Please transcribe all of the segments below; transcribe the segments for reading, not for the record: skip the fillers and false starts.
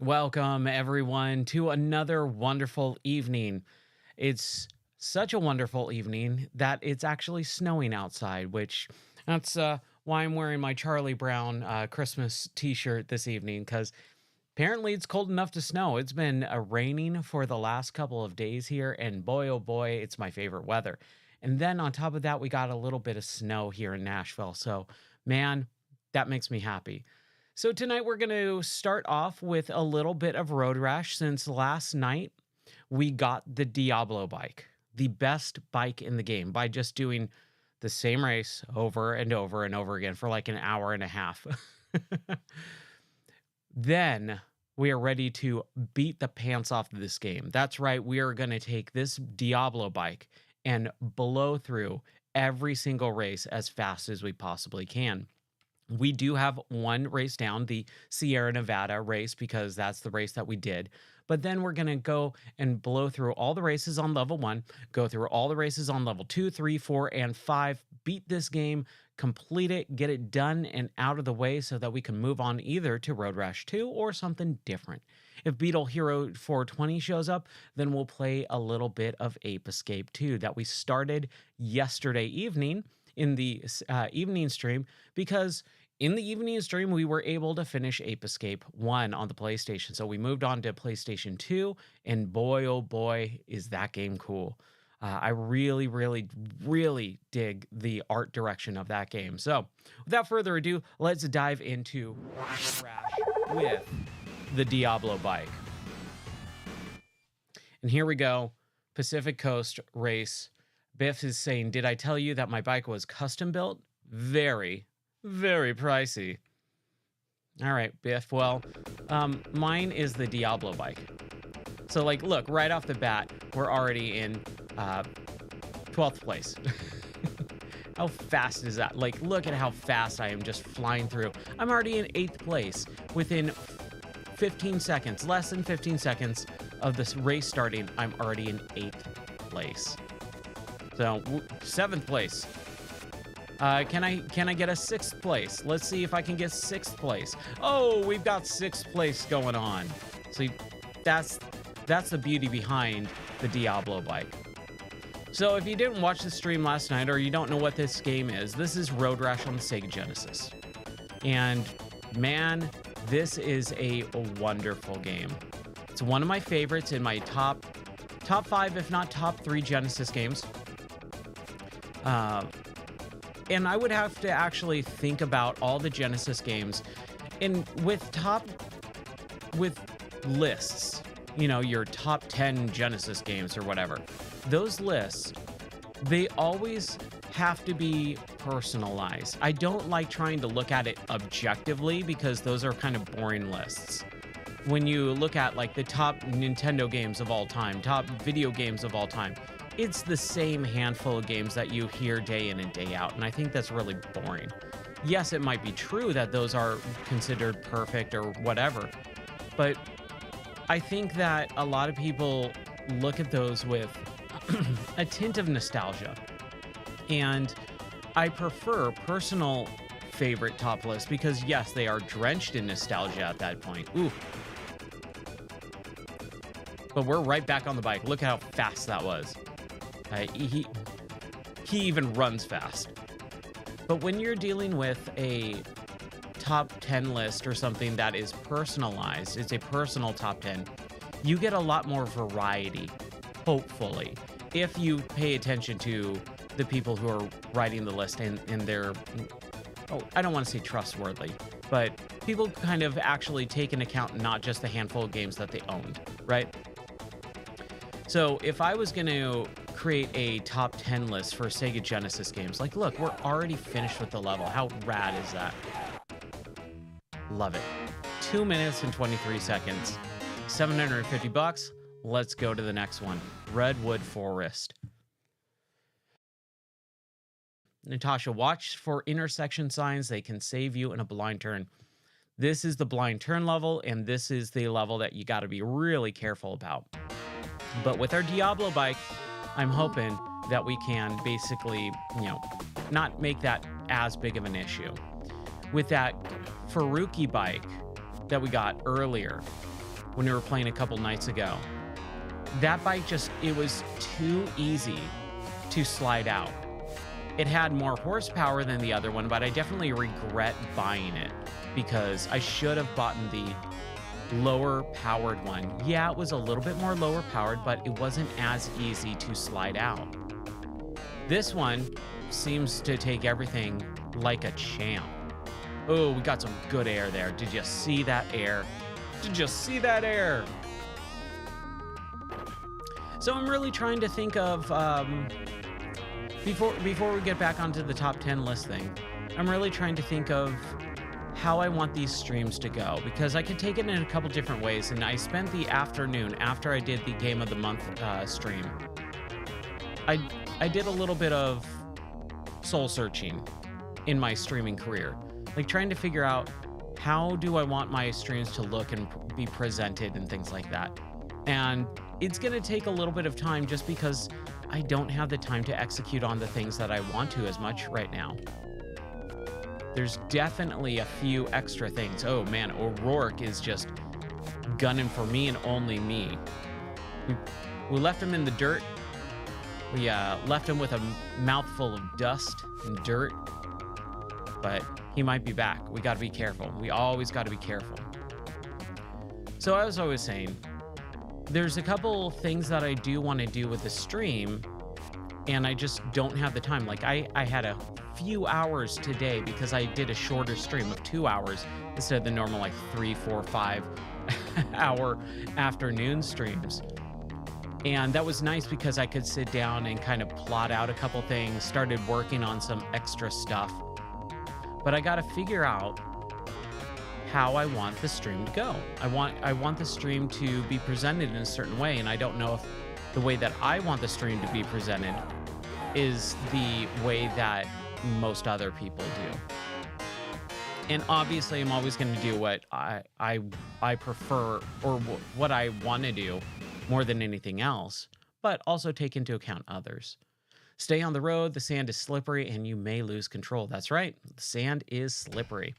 Welcome, everyone, to another wonderful evening. It's such a wonderful evening that it's actually snowing outside, which that's why I'm wearing my Charlie Brown Christmas t shirt this evening, because apparently it's cold enough to snow. It's been raining for the last couple of days here, and boy, oh boy, it's my favorite weather. And then on top of that, we got a little bit of snow here in Nashville. So, man, that makes me happy. So tonight we're going to start off with a little bit of road rash since last night we got the Diablo bike, the best bike in the game, by just doing the same race over and over and over again for like an hour and a half. Then we are ready to beat the pants off of this game. That's right, we are going to take this Diablo bike and blow through every single race as fast as we possibly can. We do have one race down, the Sierra Nevada race, because that's the race that we did. But then we're going to go and blow through all the races on level 1, go through all the races on level 2, 3, 4, and 5, beat this game, complete it, get it done and out of the way so that we can move on either to Road Rash 2 or something different. If Beetle Hero 420 shows up, then we'll play a little bit of Ape Escape 2 that we started yesterday evening in the evening stream, because in the evening stream we were able to finish Ape Escape 1 on the PlayStation. So we moved on to PlayStation 2, and boy, oh boy, is that game cool. I really, really, really dig the art direction of that game. So without further ado, let's dive into Rash with the Diablo bike. And here we go. Pacific Coast race. Biff is saying, did I tell you that my bike was custom built? Very, very pricey. All right, Biff. Well, mine is the Diablo bike. So, like, look, right off the bat, we're already in 12th place. How fast is that? Like, look at how fast I am just flying through. I'm already in 8th place within 15 seconds, less than 15 seconds of this race starting. I'm already in 8th place. So 7th place. Can I get a 6th place? Let's see if I can get 6th place. Oh, we've got 6th place going on. See, that's the beauty behind the Diablo bike. So if you didn't watch the stream last night, or you don't know what this game is, this is Road Rash on the Sega Genesis. And man, this is a wonderful game. It's one of my favorites in my top 5, if not top 3 Genesis games. And I would have to actually think about all the Genesis games with lists, you know, your top 10 Genesis games or whatever. Those lists, they always have to be personalized. I don't like trying to look at it objectively, because those are kind of boring lists. When you look at like the top Nintendo games of all time, top video games of all time, it's the same handful of games that you hear day in and day out, and I think that's really boring. Yes, it might be true that those are considered perfect or whatever, but I think that a lot of people look at those with a tint of nostalgia, and I prefer personal favorite top lists because, yes, they are drenched in nostalgia at that point. Ooh. But we're right back on the bike. Look how fast that was. He even runs fast. But when you're dealing with a top 10 list or something that is personalized, it's a personal top 10, you get a lot more variety, hopefully, if you pay attention to the people who are writing the list and their, I don't want to say trustworthy, but people kind of actually take into account not just the handful of games that they owned, right? So if I was going to create a top 10 list for Sega Genesis games, like, look, we're already finished with the level. How rad is that? Love it. 2 minutes and 23 seconds. $750. Let's go to the next one. Redwood Forest. Natasha, watch for intersection signs. They can save you in a blind turn. This is the blind turn level, and this is the level that you got to be really careful about. But with our Diablo bike, I'm hoping that we can basically, not make that as big of an issue. With that Faruqi bike that we got earlier, when we were playing a couple nights ago. That bike it was too easy to slide out. It had more horsepower than the other one, but I definitely regret buying it because I should have bought the lower powered one. Yeah, it was a little bit more lower powered, but it wasn't as easy to slide out. This one seems to take everything like a champ. Oh, we got some good air there. Did you see that air? Did you see that air? So I'm really trying to think of, before we get back onto the top 10 list thing, I'm really trying to think of how I want these streams to go, because I could take it in a couple different ways. And I spent the afternoon after I did the Game of the Month stream. I did a little bit of soul searching in my streaming career, like trying to figure out how do I want my streams to look and be presented and things like that. And it's going to take a little bit of time just because I don't have the time to execute on the things that I want to as much right now. There's definitely a few extra things. Oh man, O'Rourke is just gunning for me and only me. We left him in the dirt. We left him with a mouthful of dust and dirt, but he might be back. We got to be careful. We always got to be careful. So I was always saying, there's a couple things that I do want to do with the stream, and I just don't have the time. Like I had a few hours today because I did a shorter stream of 2 hours instead of the normal like 3, 4, 5 hour afternoon streams. And that was nice because I could sit down and kind of plot out a couple things, started working on some extra stuff. But I got to figure out how I want the stream to go. I want the stream to be presented in a certain way, and I don't know if the way that I want the stream to be presented is the way that most other people do. And obviously, I'm always going to do what I prefer or what I want to do more than anything else, but also take into account others. Stay on the road. The sand is slippery, and you may lose control. That's right. The sand is slippery.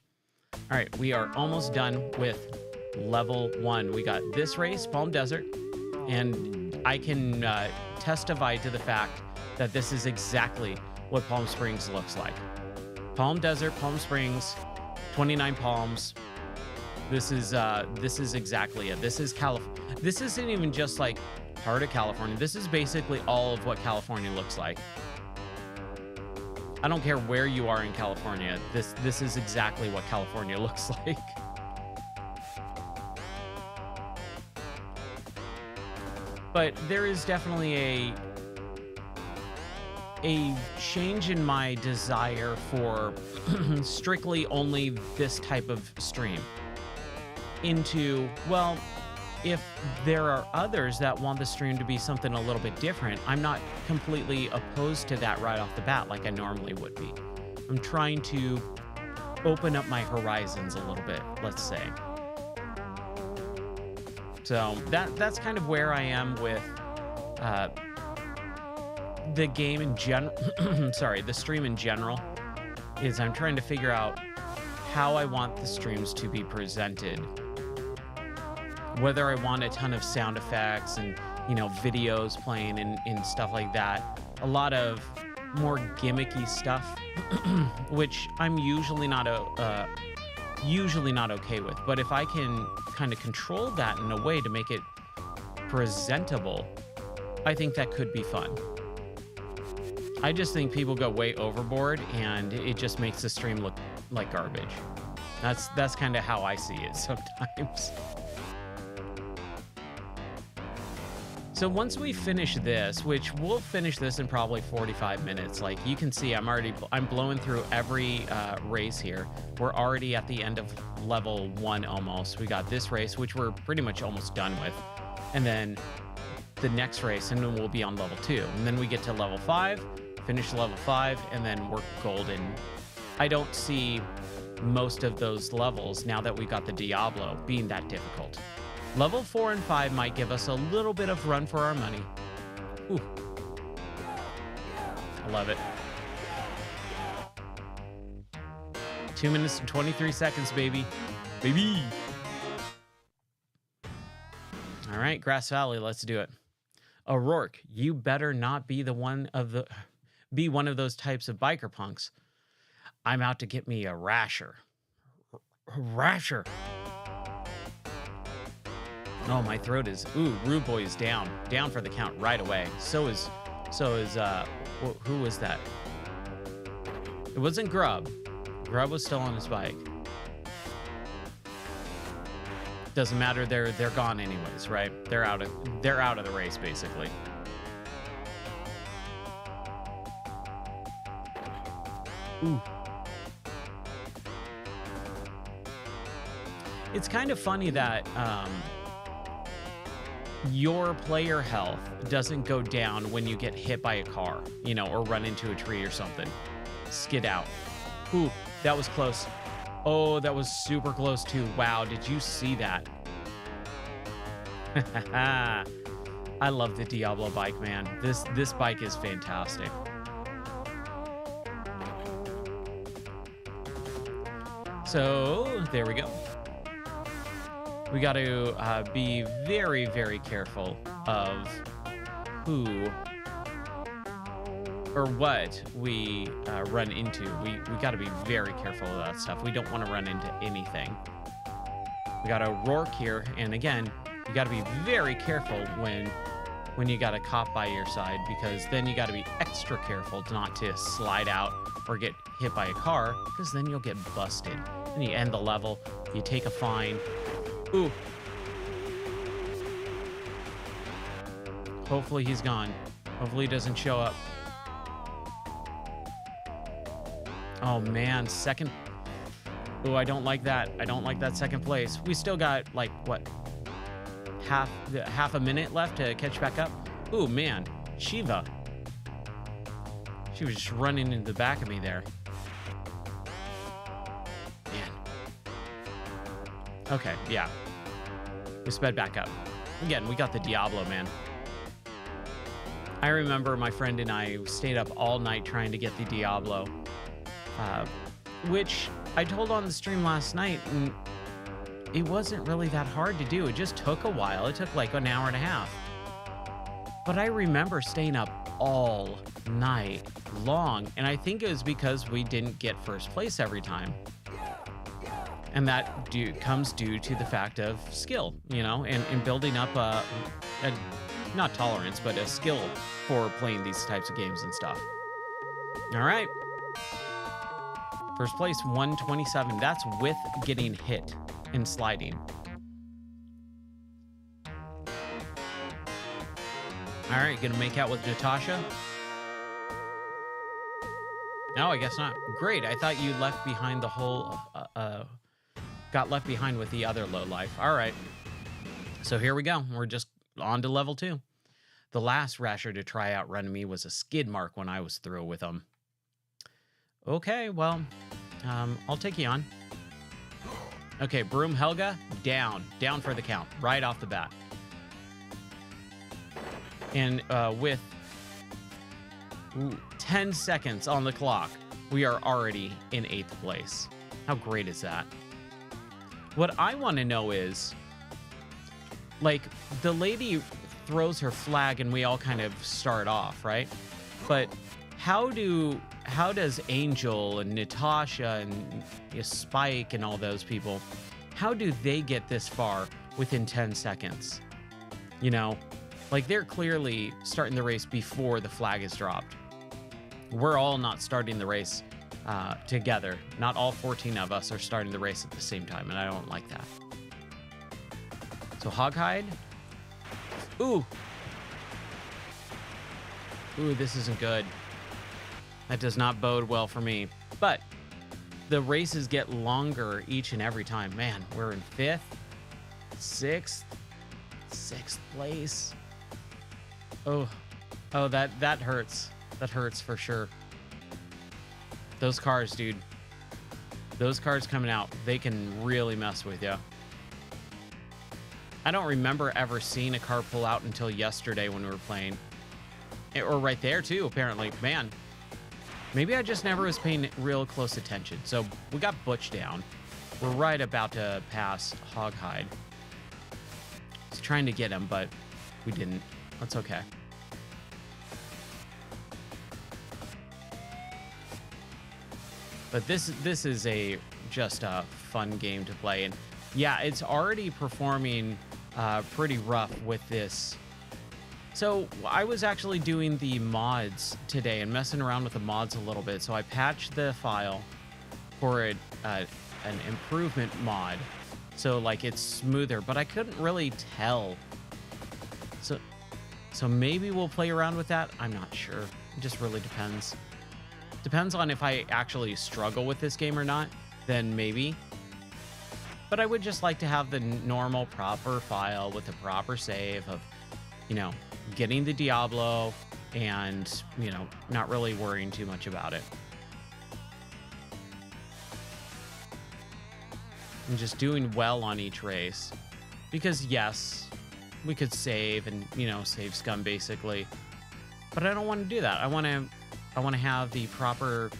All right, we are almost done with level 1. We got this race, Palm Desert, and I can testify to the fact that this is exactly what Palm Springs looks like. Palm Desert, Palm Springs, 29 palms. This is exactly it. This is California. This isn't even just like part of California. This is basically all of what California looks like. I don't care where you are in California. This is exactly what California looks like. But there is definitely a change in my desire for strictly only this type of stream into, well, if there are others that want the stream to be something a little bit different, I'm not completely opposed to that right off the bat like I normally would be. I'm trying to open up my horizons a little bit, let's say. So that's kind of where I am with the game in general. Sorry, the stream in general, is I'm trying to figure out how I want the streams to be presented. Whether I want a ton of sound effects and, you know, videos playing and stuff like that. A lot of more gimmicky stuff, which I'm usually not okay with. But if I can kind of control that in a way to make it presentable, I think that could be fun. I just think people go way overboard and it just makes the stream look like garbage. That's kind of how I see it sometimes. So once we finish this, which we'll finish this in probably 45 minutes, like you can see, I'm blowing through every race here. We're already at the end of level 1 almost. We got this race, which we're pretty much almost done with. And then the next race, and then we'll be on level 2. And then we get to level 5, finish level 5, and then we're golden. I don't see most of those levels, now that we got the Diablo, being that difficult. Level 4 and 5 might give us a little bit of run for our money. Ooh. I love it. 2 minutes and 23 seconds, baby. Baby! All right, Grass Valley, let's do it. O'Rourke, you better not be one of those types of biker punks. I'm out to get me a rasher. Rasher. Oh, my throat is. Ooh, Rude Boy is down. Down for the count right away. So is who was that? It wasn't Grub. Grub was still on his bike. Doesn't matter, they're gone anyways, right? They're out of the race basically. Ooh. It's kind of funny that your player health doesn't go down when you get hit by a car, you know, or run into a tree or something. Skid out. Ooh, that was close. Oh, that was super close too. Wow, did you see that? I love the Diablo bike, man. This bike is fantastic. So, there we go. We got to be very, very careful of who or what we run into. We got to be very careful of that stuff. We don't want to run into anything. We got a Rourke here, and again, you got to be very careful when you got a cop by your side, because then you got to be extra careful not to slide out or get hit by a car, because then you'll get busted. Then you end the level, you take a fine. Ooh. Hopefully he's gone. Hopefully he doesn't show up. Oh man, second. Ooh, I don't like that. I don't like that second place. We still got like what? Half a minute left to catch back up. Ooh man, Shiva. She was just running into the back of me there. Man. Okay, yeah. We sped back up. Again, we got the Diablo, man. I remember my friend and I stayed up all night trying to get the Diablo, which I told on the stream last night, and it wasn't really that hard to do. It just took a while. It took like an hour and a half. But I remember staying up all night long, and I think it was because we didn't get first place every time. And that comes due to the fact of skill, you know, and building up a not tolerance, but a skill for playing these types of games and stuff. All right. First place, 127. That's with getting hit and sliding. All right, gonna make out with Natasha? No, I guess not. Great, I thought you left behind the whole, got left behind with the other lowlife. All right, so here we go. We're just on to level 2. The last rasher to try out run me was a skid mark when I was through with him. Okay, well, I'll take you on. Okay, Broom Helga, down for the count, right off the bat. And with 10 seconds on the clock, we are already in 8th place. How great is that? What I want to know is, like, the lady throws her flag and we all kind of start off, right? But how does Angel and Natasha and Spike and all those people, how do they get this far within 10 seconds? You know, like, they're clearly starting the race before the flag is dropped. We're all not starting the race together. Not all 14 of us are starting the race at the same time, and I don't like that. So Hoghide. Ooh. Ooh, this isn't good. That does not bode well for me. But the races get longer each and every time. Man, we're in 5th, 6th place. Oh, that hurts. That hurts for sure. Those cars, dude. Those cars coming out, they can really mess with you. I don't remember ever seeing a car pull out until yesterday when we were playing. Or right there, too, apparently. Man, maybe I just never was paying real close attention. So we got Butch down. We're right about to pass Hoghide. Let's trying to get him, but we didn't. That's okay. But this is just a fun game to play, and yeah, it's already performing pretty rough with this. So I was actually doing the mods today and messing around with the mods a little bit. So I patched the file for an improvement mod, so like it's smoother, but I couldn't really tell. So maybe we'll play around with that. I'm not sure. It just really depends. Depends on if I actually struggle with this game or not, then maybe. But I would just like to have the normal proper file with the proper save of, you know, getting the Diablo and, you know, not really worrying too much about it. And just doing well on each race. Because yes, we could save and, you know, save scum basically. But I don't want to do that. I want to have the proper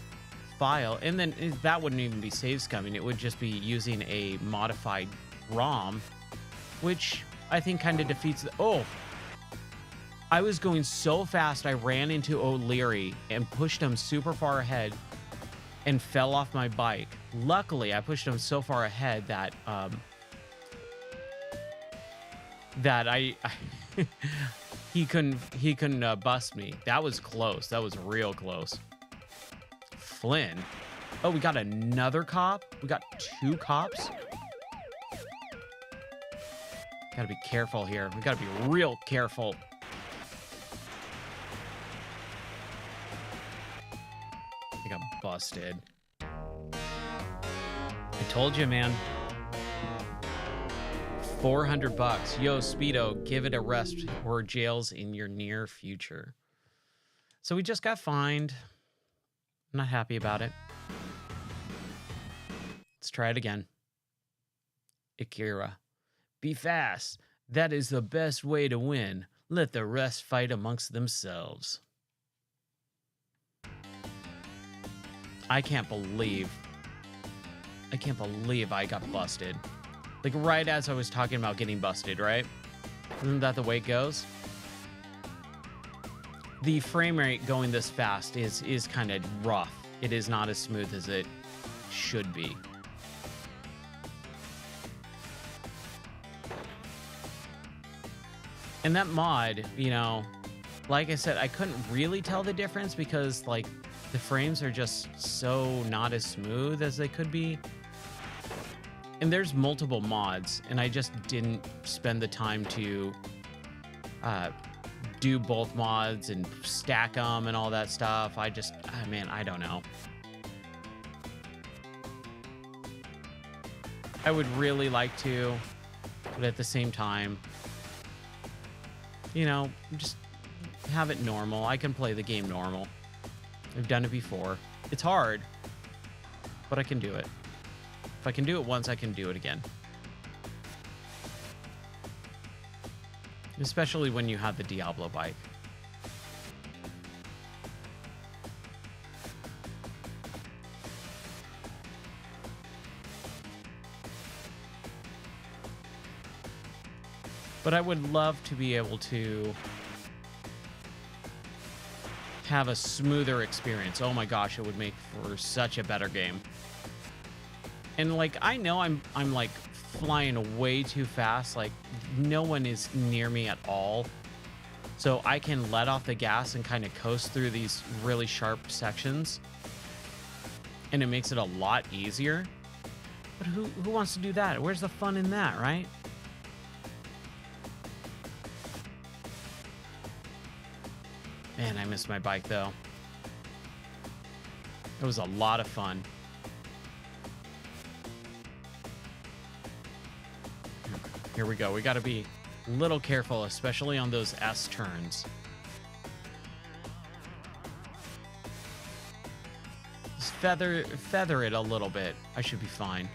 file, and then that wouldn't even be save scumming. It would just be using a modified ROM, which I think kind of defeats the... Oh! I was going so fast, I ran into O'Leary and pushed him super far ahead and fell off my bike. Luckily, I pushed him so far ahead that he couldn't bust me. That was close. That was real close. Flynn. Oh, we got another cop? We got 2 cops? Gotta be careful here. We gotta be real careful. I got busted. I told you, man. $400. Yo, Speedo, give it a rest or jails in your near future. So we just got fined. I'm not happy about it. Let's try it again. Akira. Be fast. That is the best way to win. Let the rest fight amongst themselves. I can't believe I got busted. Like right as I was talking about getting busted, right? Isn't that the way it goes? The frame rate going this fast is kind of rough. It is not as smooth as it should be. And that mod, you know, like I said, I couldn't really tell the difference because like the frames are just so not as smooth as they could be. And there's multiple mods, and I just didn't spend the time to do both mods and stack them and all that stuff. I just, man, I don't know. I would really like to, but at the same time, you know, just have it normal. I can play the game normal. I've done it before. It's hard, but I can do it. If I can do it once, I can do it again. Especially when you have the Diablo bike. But I would love to be able to have a smoother experience. Oh my gosh, it would make for such a better game. And like, I know I'm like flying way too fast. Like no one is near me at all. So I can let off the gas and kind of coast through these really sharp sections. And it makes it a lot easier. But who wants to do that? Where's the fun in that, right? Man, I missed my bike though. It was a lot of fun. Here we go. We got to be a little careful, especially on those S turns. Just feather it a little bit. I should be fine.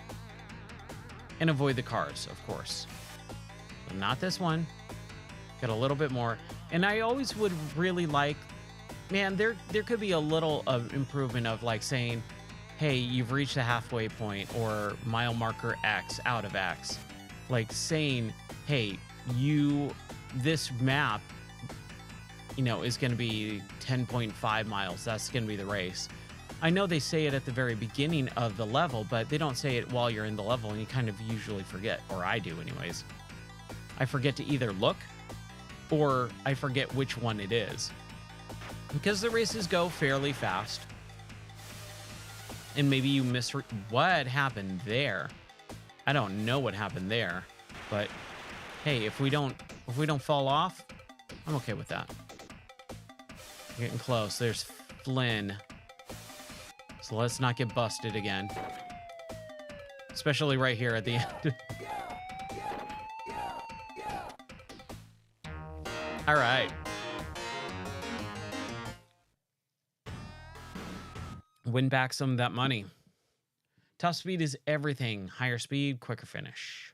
And avoid the cars, of course. But not this one. Got a little bit more. And I always would really like, man, there could be a little improvement of like saying, hey, you've reached the halfway point or mile marker X out of X. Like saying, hey, this map, you know, is going to be 10.5 miles. That's going to be the race. I know they say it at the very beginning of the level, but they don't say it while you're in the level, and you kind of usually forget, or I do anyways. I forget to either look or I forget which one it is, because the races go fairly fast. And maybe you what happened there? I don't know what happened there, but hey, if we don't fall off, I'm okay with that. Getting close. There's Flynn. So let's not get busted again. Especially right here at the end. All right. Win back some of that money. Top speed is everything. Higher speed, quicker finish.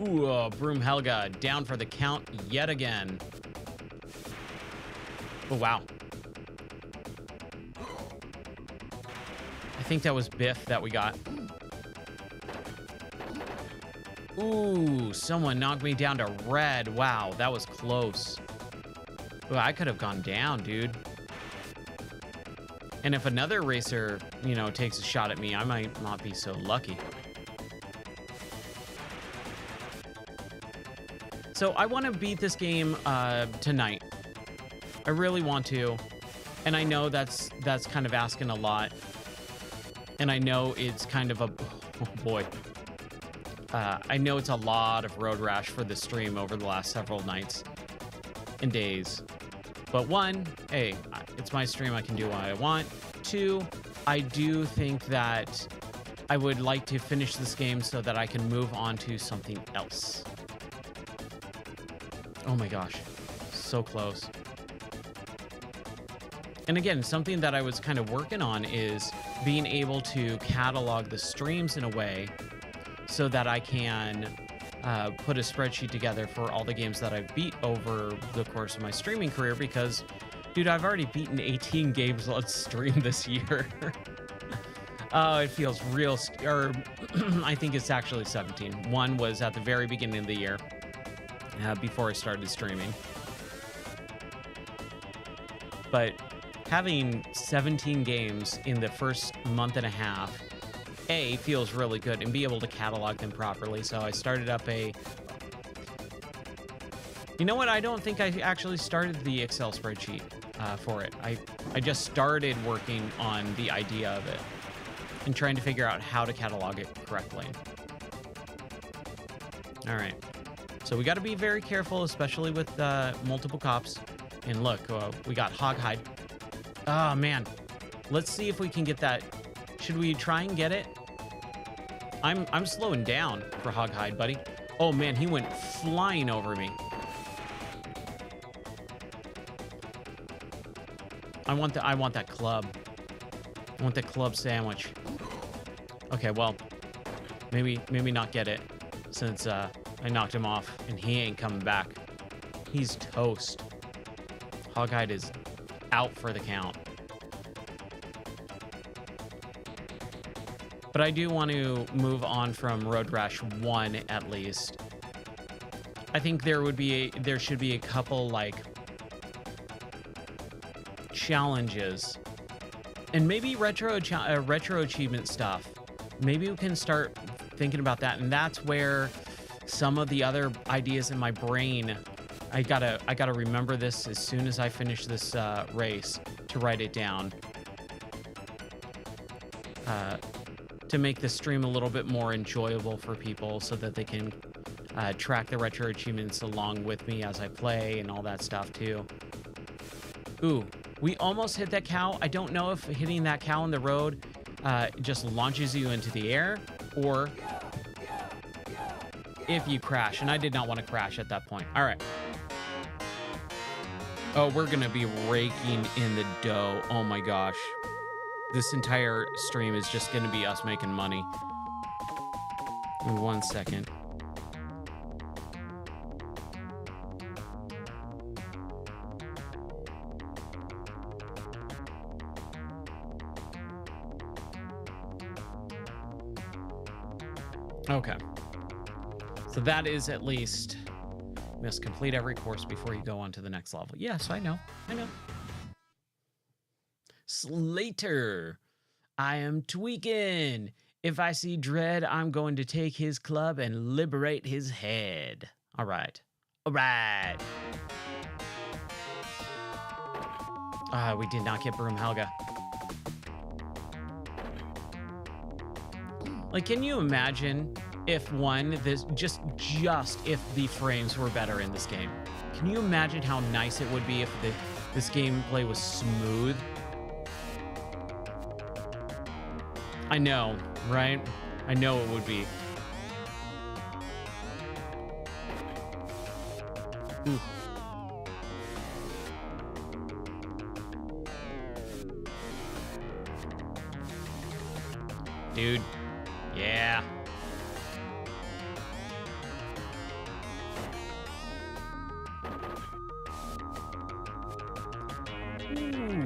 Ooh, Broom Helga down for the count yet again. Oh, wow. I think that was Biff that we got. Ooh, someone knocked me down to red. Wow, that was close. Ooh, I could have gone down, dude. And if another racer, you know, takes a shot at me, I might not be so lucky. So I want to beat this game tonight. I really want to. And I know that's kind of asking a lot. And I know it's kind of a... Oh, boy. I know it's a lot of road rash for the stream over the last several nights and days. But one, hey, it's my stream. I can do what I want. Two, I do think that I would like to finish this game so that I can move on to something else. Oh my gosh, so close. And again, something that I was kind of working on is being able to catalog the streams in a way so that I can put a spreadsheet together for all the games that I've beat over the course of my streaming career, because, dude, I've already beaten 18 games on stream this year. Oh, it feels real, or I think it's actually 17. One was at the very beginning of the year, before I started streaming. But having 17 games in the first month and a half, feels really good, and be able to catalog them properly. So I started up a... You know what? I don't think I actually started the Excel spreadsheet for it. I just started working on the idea of it and trying to figure out how to catalog it correctly. All right. So we got to be very careful, especially with multiple cops. And look, we got Hoghide. Oh, man. Let's see if we can get that. Should we try and get it? I'm slowing down for Hoghide, buddy. Oh, man, he went flying over me. I want that club. I want the club sandwich. Okay, well, maybe not get it, since I knocked him off and he ain't coming back. He's toast. Hoghide is out for the count. But I do want to move on from Road Rash 1 at least. I think there should be a couple like challenges, and maybe retro achievement stuff. Maybe we can start thinking about that, and that's where some of the other ideas in my brain. I gotta remember this as soon as I finish this race to write it down. To make the stream a little bit more enjoyable for people, so that they can track the retro achievements along with me as I play and all that stuff too. Ooh, we almost hit that cow. I don't know if hitting that cow in the road just launches you into the air, or if you crash, and I did not want to crash at that point. All right. Oh, we're gonna be raking in the dough. Oh my gosh. This entire stream is just going to be us making money. In 1 second. Okay. So that is at least... You must complete every course before you go on to the next level. Yes, I know. I know. Slater. I am tweaking. If I see Dread, I'm going to take his club and liberate his head. All right. All right. We did not get Broom Helga. Like, can you imagine if if the frames were better in this game? Can you imagine how nice it would be if this gameplay was smooth? I know, right? I know it would be. Ooh. Dude. Yeah. Ooh.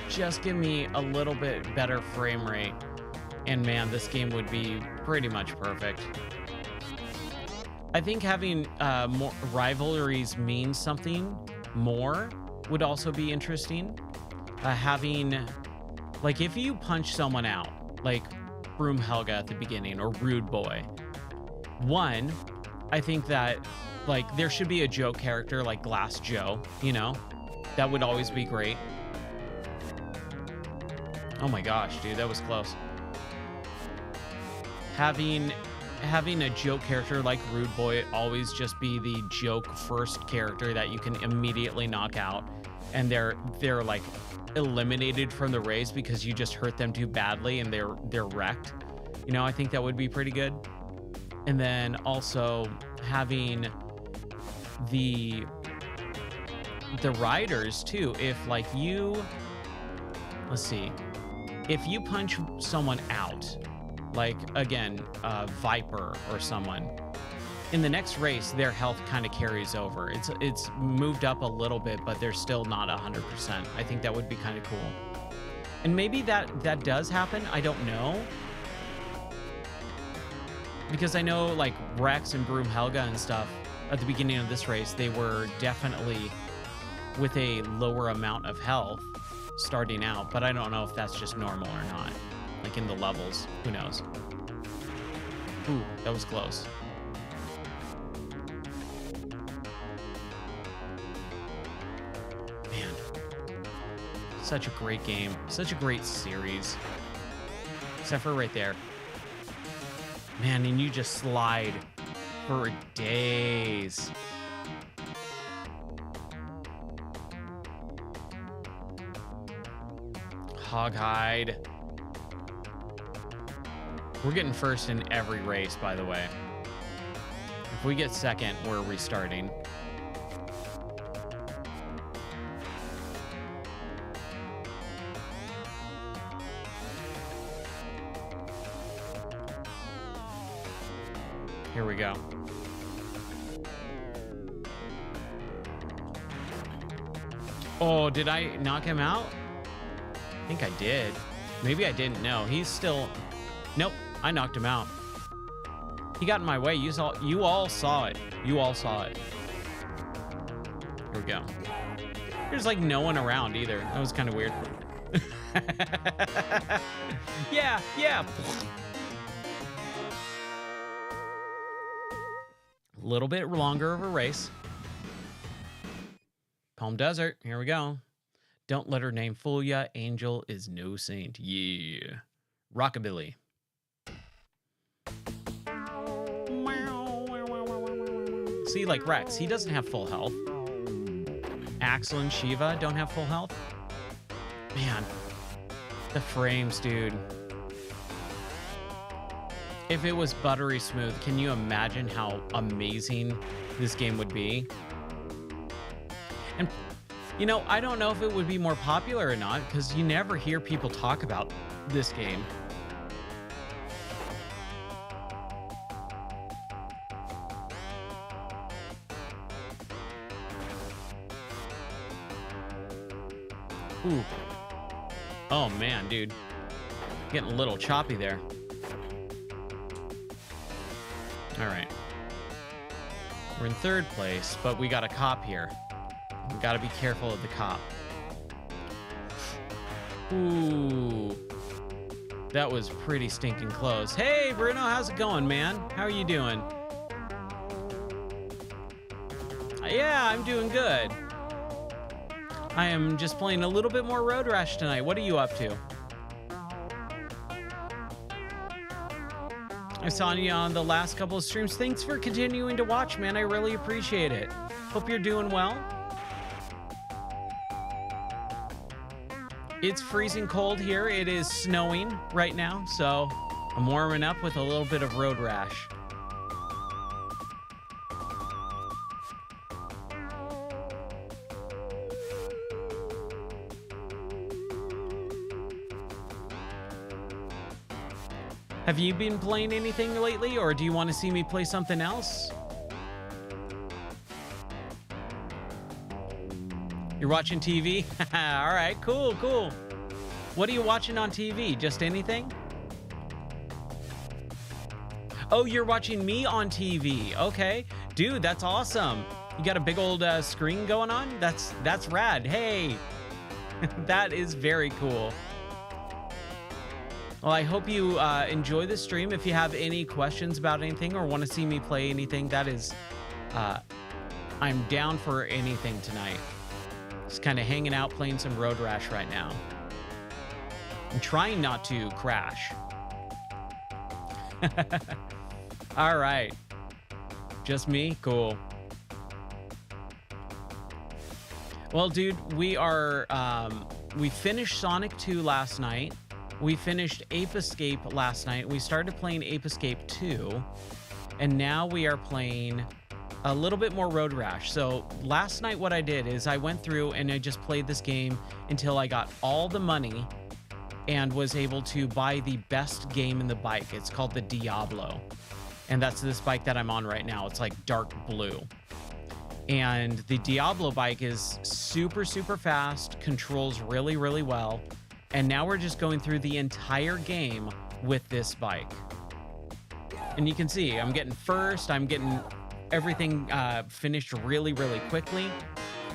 Just give me a little bit better frame rate, and man, this game would be pretty much perfect. I think having more rivalries mean something more would also be interesting. Having, like, if you punch someone out, like Broom Helga at the beginning or Rude Boy, one, I think that, like, there should be a joke character like Glass Joe, you know? That would always be great. Oh my gosh, dude, that was close. Having a joke character like Rude Boy always just be the joke first character that you can immediately knock out, and they're like eliminated from the race because you just hurt them too badly and they're wrecked. You know, I think that would be pretty good. And then also having the riders too. If like you, let's see, if you punch someone out, like again, Viper or someone, in the next race, their health kind of carries over. It's moved up a little bit, but they're still not 100%. I think that would be kind of cool. And maybe that does happen. I don't know. Because I know like Rex and Broom Helga and stuff at the beginning of this race, they were definitely with a lower amount of health starting out, but I don't know if that's just normal or not. Like in the levels, who knows? Ooh, that was close. Man, such a great game, such a great series. Except for right there. Man, and you just slide for days. Hoghide. We're getting first in every race, by the way. If we get second, we're restarting. Here we go. Oh, did I knock him out? I think I did. Maybe I didn't know. He's still... Nope, I knocked him out. He got in my way. You all saw it. You all saw it. Here we go. There's like no one around either. That was kind of weird. Yeah, yeah. A little bit longer of a race. Palm Desert. Here we go. Don't let her name fool ya. Angel is no saint. Yeah. Rockabilly. See, like Rex, he doesn't have full health. Axel and Shiva don't have full health. Man, the frames, dude. If it was buttery smooth, can you imagine how amazing this game would be? And, you know, I don't know if it would be more popular or not, because you never hear people talk about this game. Ooh. Oh, man, dude. Getting a little choppy there. All right. We're in third place, but we got a cop here. We got to be careful of the cop. Ooh. That was pretty stinking close. Hey, Bruno, how's it going, man? How are you doing? Yeah, I'm doing good. I am just playing a little bit more Road Rash tonight. What are you up to? I saw you on the last couple of streams. Thanks for continuing to watch, man. I really appreciate it. Hope you're doing well. It's freezing cold here. It is snowing right now, so I'm warming up with a little bit of Road Rash. Have you been playing anything lately, or do you want to see me play something else? You're watching TV? All right, cool, cool. What are you watching on TV? Just anything? Oh, you're watching me on TV. Okay. Dude, that's awesome. You got a big old screen going on? That's rad. Hey, that is very cool. Well, I hope you enjoy the stream. If you have any questions about anything or want to see me play anything, that is, I'm down for anything tonight. Just kind of hanging out, playing some Road Rash right now. I'm trying not to crash. All right. Just me? Cool. Well, dude, we finished Sonic 2 last night. We finished Ape Escape last night. We started playing Ape Escape 2, and now we are playing a little bit more Road Rash. So last night what I did is I went through and I just played this game until I got all the money and was able to buy the best game in the bike. It's called the Diablo, and that's this bike that I'm on right now. It's like dark blue. And the Diablo bike is super, super fast, controls really, really well. And now we're just going through the entire game with this bike. And you can see I'm getting first. I'm getting everything finished really, really quickly.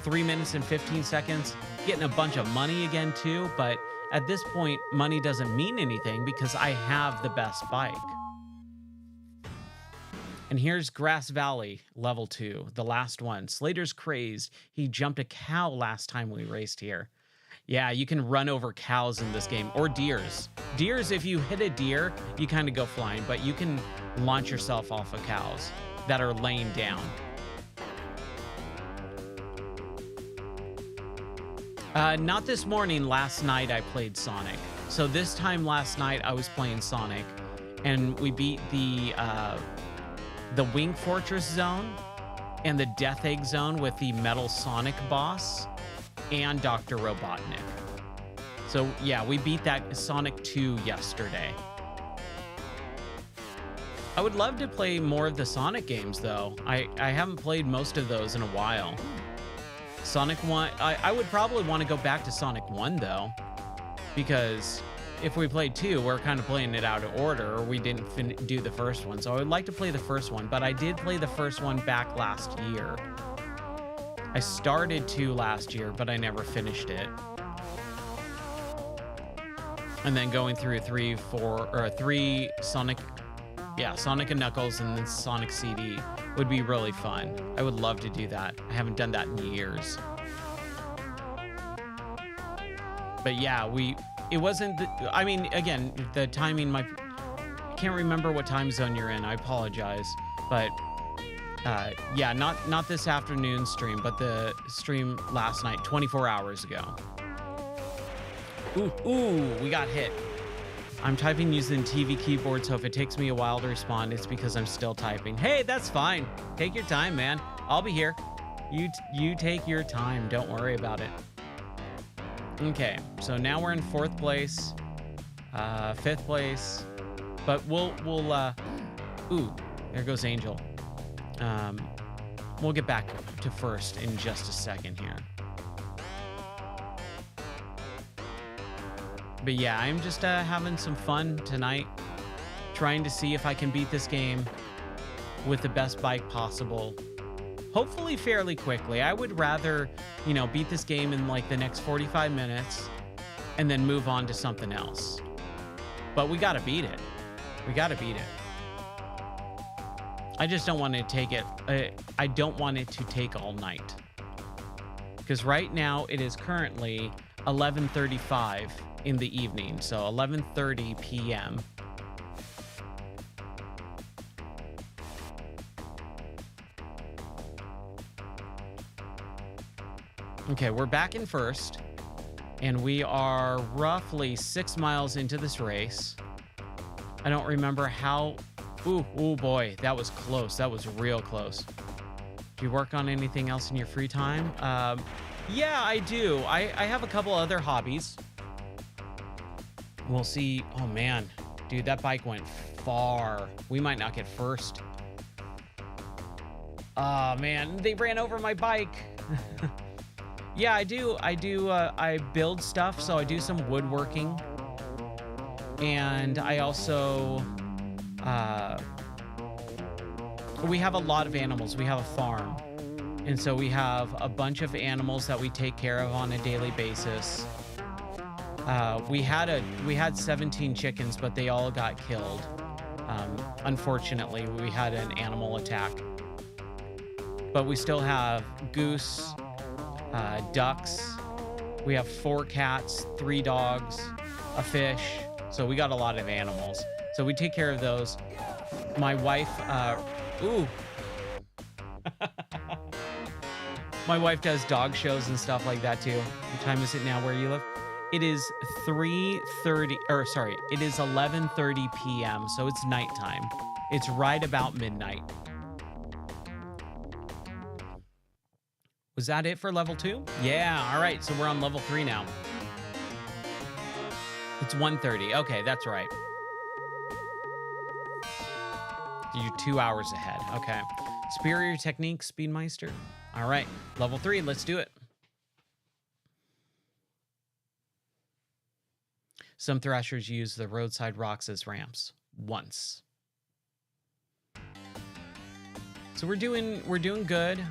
3 minutes and 15 seconds. Getting a bunch of money again too. But at this point, money doesn't mean anything because I have the best bike. And here's Grass Valley, level 2, the last one. Slater's crazed. He jumped a cow last time we raced here. Yeah, you can run over cows in this game, or deers. Deers, if you hit a deer, you kind of go flying, but you can launch yourself off of cows that are laying down. Not this morning. Last night I played Sonic. So this time last night I was playing Sonic, and we beat the Wing Fortress zone and the Death Egg zone with the Metal Sonic boss and Dr. Robotnik. So yeah, we beat that Sonic 2 yesterday. I would love to play more of the Sonic games though. I haven't played most of those in a while. Sonic 1, I would probably want to go back to Sonic 1 though, because if we played 2, we're kind of playing it out of order, or we didn't do the first one. So I would like to play the first one, but I did play the first one back last year. I started 2 last year, but I never finished it. And then going through 3 Sonic, Sonic and Knuckles and then Sonic CD would be really fun. I would love to do that. I haven't done that in years. But yeah, it wasn't, I mean, again, the timing, I can't remember what time zone you're in. I apologize. But yeah, not this afternoon stream, but the stream last night, 24 hours ago. Ooh, we got hit. I'm typing using TV keyboard, so if it takes me a while to respond, it's because I'm still typing. Hey, that's fine. Take your time, man. I'll be here. You take your time. Don't worry about it. Okay, so now we're in 4th place, 5th place, but we'll ooh, there goes Angel. We'll get back to 1st in just a second here. But yeah, I'm just having some fun tonight, trying to see if I can beat this game with the best bike possible. Hopefully fairly quickly. I would rather, you know, beat this game in like the next 45 minutes and then move on to something else. But we got to beat it. We got to beat it. I just don't want to take it. I don't want it to take all night. Because right now it is currently 11:35 in the evening. So 11:30 p.m. Okay, we're back in first. And we are roughly 6 miles into this race. I don't remember how... Ooh, boy, that was close. That was real close. Do you work on anything else in your free time? Yeah, I do. I have a couple other hobbies. We'll see. Oh, man. Dude, that bike went far. We might not get first. Oh, man. They ran over my bike. Yeah, I do. I build stuff, so I do some woodworking. And I also... we have a lot of animals. We have a farm. And so we have a bunch of animals that we take care of on a daily basis. We had 17 chickens, but they all got killed. Unfortunately, we had an animal attack. But we still have goose, ducks. We have 4 cats, 3 dogs, a fish. So we got a lot of animals. So we take care of those. My wife, ooh. My wife does dog shows and stuff like that too. What time is it now where you live? It is 3:30, or sorry, it is 11:30 p.m. So it's nighttime. It's right about midnight. Was that it for level 2? Yeah, all right. So we're on level 3 now. It's 1:30. Okay, that's right. You're 2 hours ahead. Okay. Superior technique, Speedmeister. All right. Level 3. Let's do it. Some thrashers use the roadside rocks as ramps. Once. So we're doing good.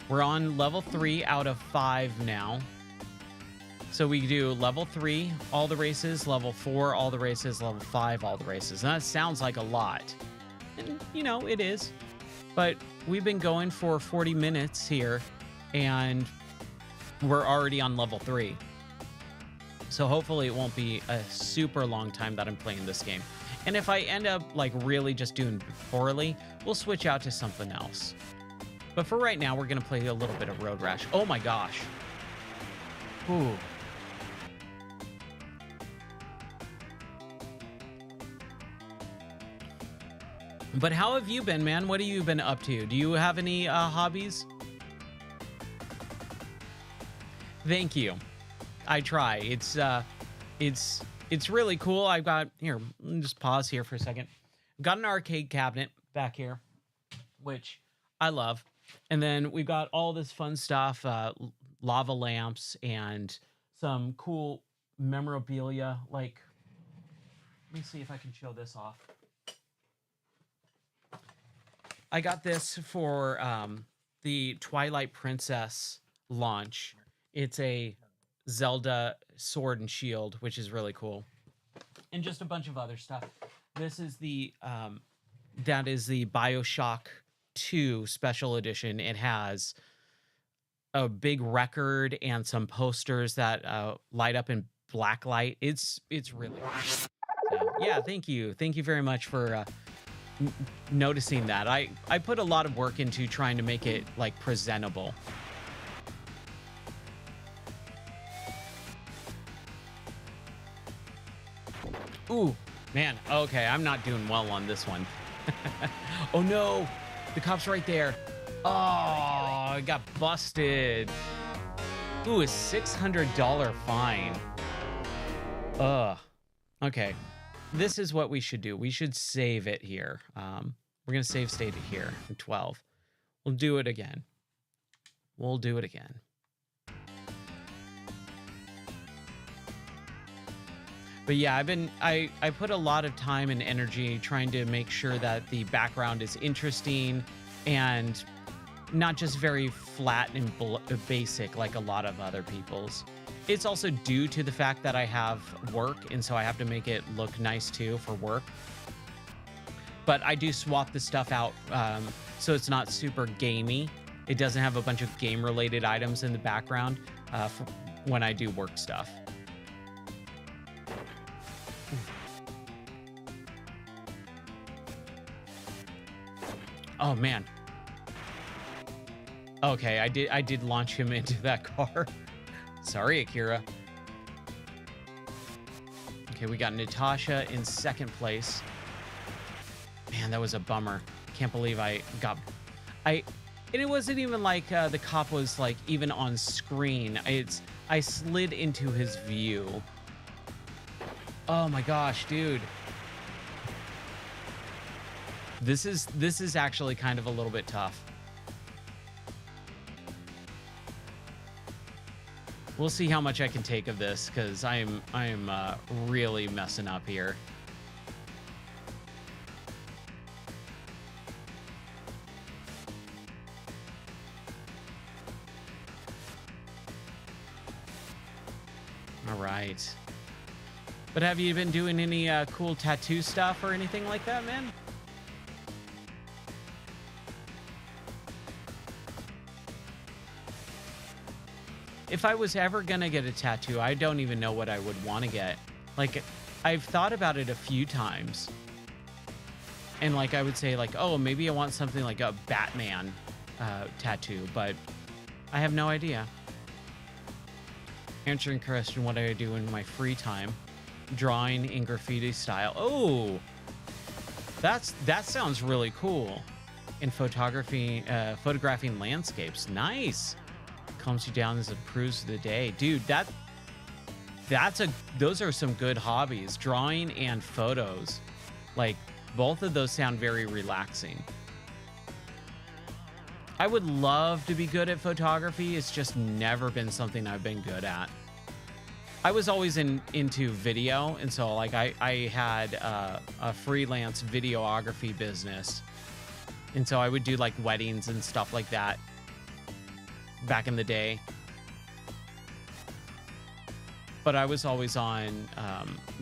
We're on level 3 out of 5 now. So we do level 3, all the races, level 4, all the races, level 5, all the races. And that sounds like a lot. And, you know, it is. But we've been going for 40 minutes here, and we're already on level 3. So hopefully it won't be a super long time that I'm playing this game. And if I end up, like, really just doing poorly, we'll switch out to something else. But for right now, we're going to play a little bit of Road Rash. Oh, my gosh. Ooh. But how have you been, man? What have you been up to? Do you have any hobbies? Thank you. I try. It's really cool. I've got here. Let me just pause here for a second. I've got an arcade cabinet back here, which I love. And then we've got all this fun stuff, lava lamps and some cool memorabilia. Like, let me see if I can show this off. I got this for the Twilight Princess launch. It's a Zelda sword and shield, which is really cool. And just a bunch of other stuff. This is the, that is the BioShock 2 special edition. It has a big record and some posters that light up in black light. It's really cool. So, yeah, thank you. Thank you very much for noticing that. I put a lot of work into trying to make it like presentable. Ooh, man. Okay, I'm not doing well on this one. Oh no, the cop's right there. Oh, I got busted. Ooh, a $600 fine. Ugh. Okay. This is what we should do. We should save it here. We're going to save state it here in 12. We'll do it again. We'll do it again. But yeah, I put a lot of time and energy trying to make sure that the background is interesting and not just very flat and basic like a lot of other people's. It's also due to the fact that I have work, and so I have to make it look nice too for work. But I do swap the stuff out so it's not super gamey. It doesn't have a bunch of game-related items in the background when I do work stuff. Oh man. Okay, I did launch him into that car. Sorry, Akira. Okay, we got Natasha in second place. Man, that was a bummer. Can't believe I got... And it wasn't even like the cop was like even on screen. I slid into his view. Oh my gosh, dude. This is actually kind of a little bit tough. We'll see how much I can take of this, because I'm really messing up here. All right. But have you been doing any cool tattoo stuff or anything like that, man? If I was ever gonna get a tattoo, I don't even know what I would want to get. Like, I've thought about it a few times. And like, I would say like, oh, maybe I want something like a Batman tattoo, but I have no idea. Answering question, what I do in my free time. Drawing in graffiti style. Oh, that sounds really cool. In photography, photographing landscapes. Nice. Calms you down and improves the day, dude. Those are some good hobbies, drawing and photos. Like, both of those sound very relaxing. I would love to be good at photography. It's just never been something I've been good at. I was always into video, and so like I had a freelance videography business, and so I would do like weddings and stuff like that back in the day. But I was always on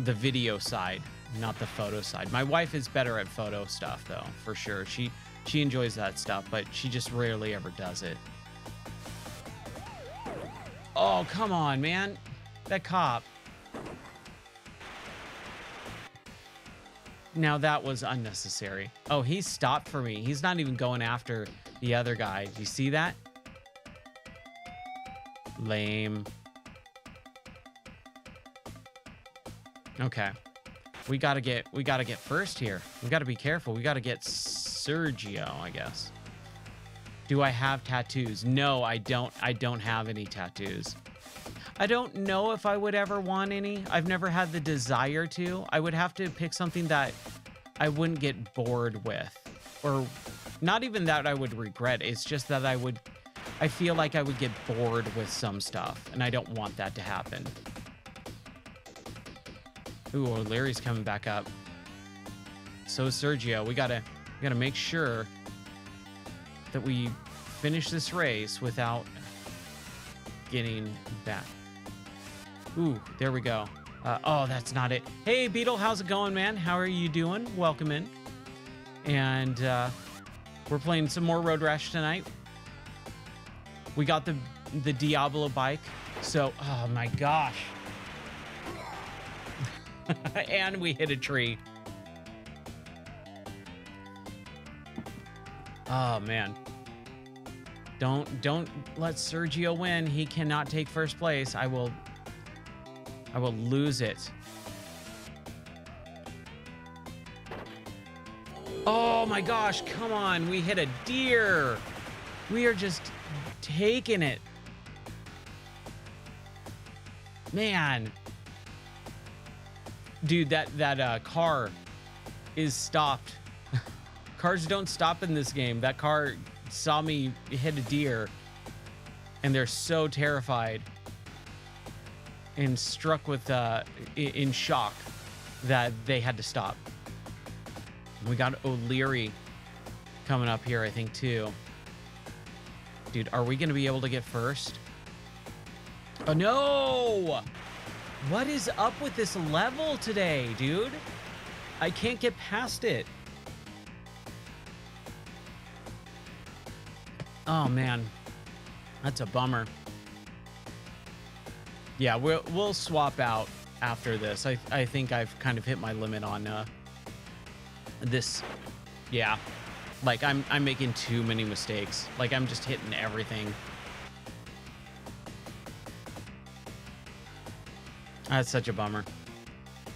the video side, not the photo side. My wife is better at photo stuff, though, for sure. She enjoys that stuff, but she just rarely ever does it. Oh, come on, man. That cop. Now that was unnecessary. Oh, he stopped for me. He's not even going after the other guy. You see that? Lame. Okay. We gotta get first here. We gotta be careful. We gotta get Sergio, I guess. Do I have tattoos? No, I don't have any tattoos. I don't know if I would ever want any. I've never had the desire to. I would have to pick something that I wouldn't get bored with. Or not even that I would regret. It's just that I feel like I would get bored with some stuff, and I don't want that to happen. Ooh, Larry's coming back up. So Sergio, we gotta make sure that we finish this race without getting back. Ooh, there we go. Oh, that's not it. Hey, Beetle, how's it going, man? How are you doing? Welcome in. And we're playing some more Road Rash tonight. We got the Diablo bike. So, oh my gosh. And we hit a tree. Oh, man. Don't let Sergio win. He cannot take first place. I will lose it. Oh my gosh, come on. We hit a deer. We are just taking it. Man. Dude, that car is stopped. Cars don't stop in this game. That car saw me hit a deer, and they're so terrified. and struck with in shock that they had to stop. We got O'Leary coming up here, I think, too. Dude, are we going to be able to get first? Oh, no! What is up with this level today, dude? I can't get past it. Oh, man. That's a bummer. Yeah, we'll swap out after this. I think I've kind of hit my limit on this. Yeah. Like, I'm making too many mistakes. Like, I'm just hitting everything. That's such a bummer.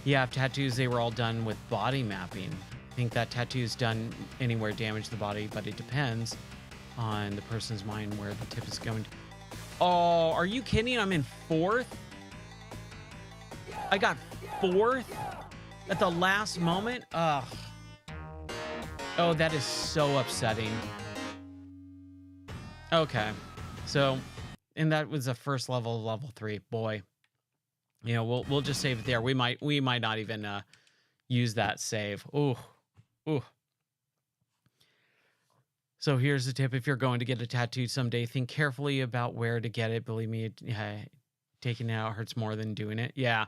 Yeah, tattoos, they were all done with body mapping. I think that tattoos done anywhere damage the body, but it depends on the person's mind where the tip is going. Oh, are you kidding? I'm in 4th? I got 4th at the last moment? Ugh. Oh, that is so upsetting. Okay. So, and that was the first level of level 3. Boy. You know, we'll just save it there. We might not even use that save. Ooh. Ooh. So here's the tip. If you're going to get a tattoo someday, think carefully about where to get it. Believe me, taking it out hurts more than doing it. Yeah.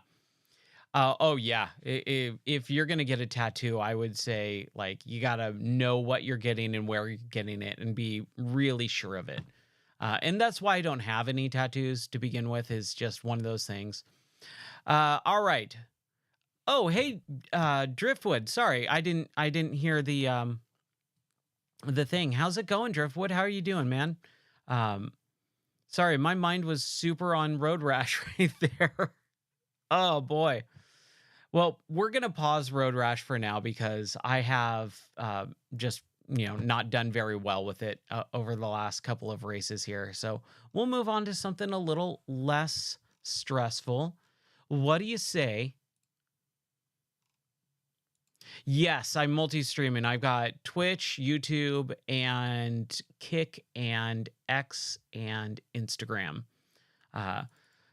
Oh, yeah. If you're going to get a tattoo, I would say, like, you got to know what you're getting and where you're getting it and be really sure of it. And that's why I don't have any tattoos to begin with, is just one of those things. All right. Oh, hey, Driftwood. Sorry, I didn't hear the thing. How's it going, Driftwood? How are you doing, man? Sorry, my mind was super on Road Rash right there. Oh boy. Well, we're gonna pause Road Rash for now because I have just, you know, not done very well with it over the last couple of races here. So we'll move on to something a little less stressful. What do you say? Yes, I'm multi-streaming. I've got Twitch, YouTube, and Kick, and X, and Instagram.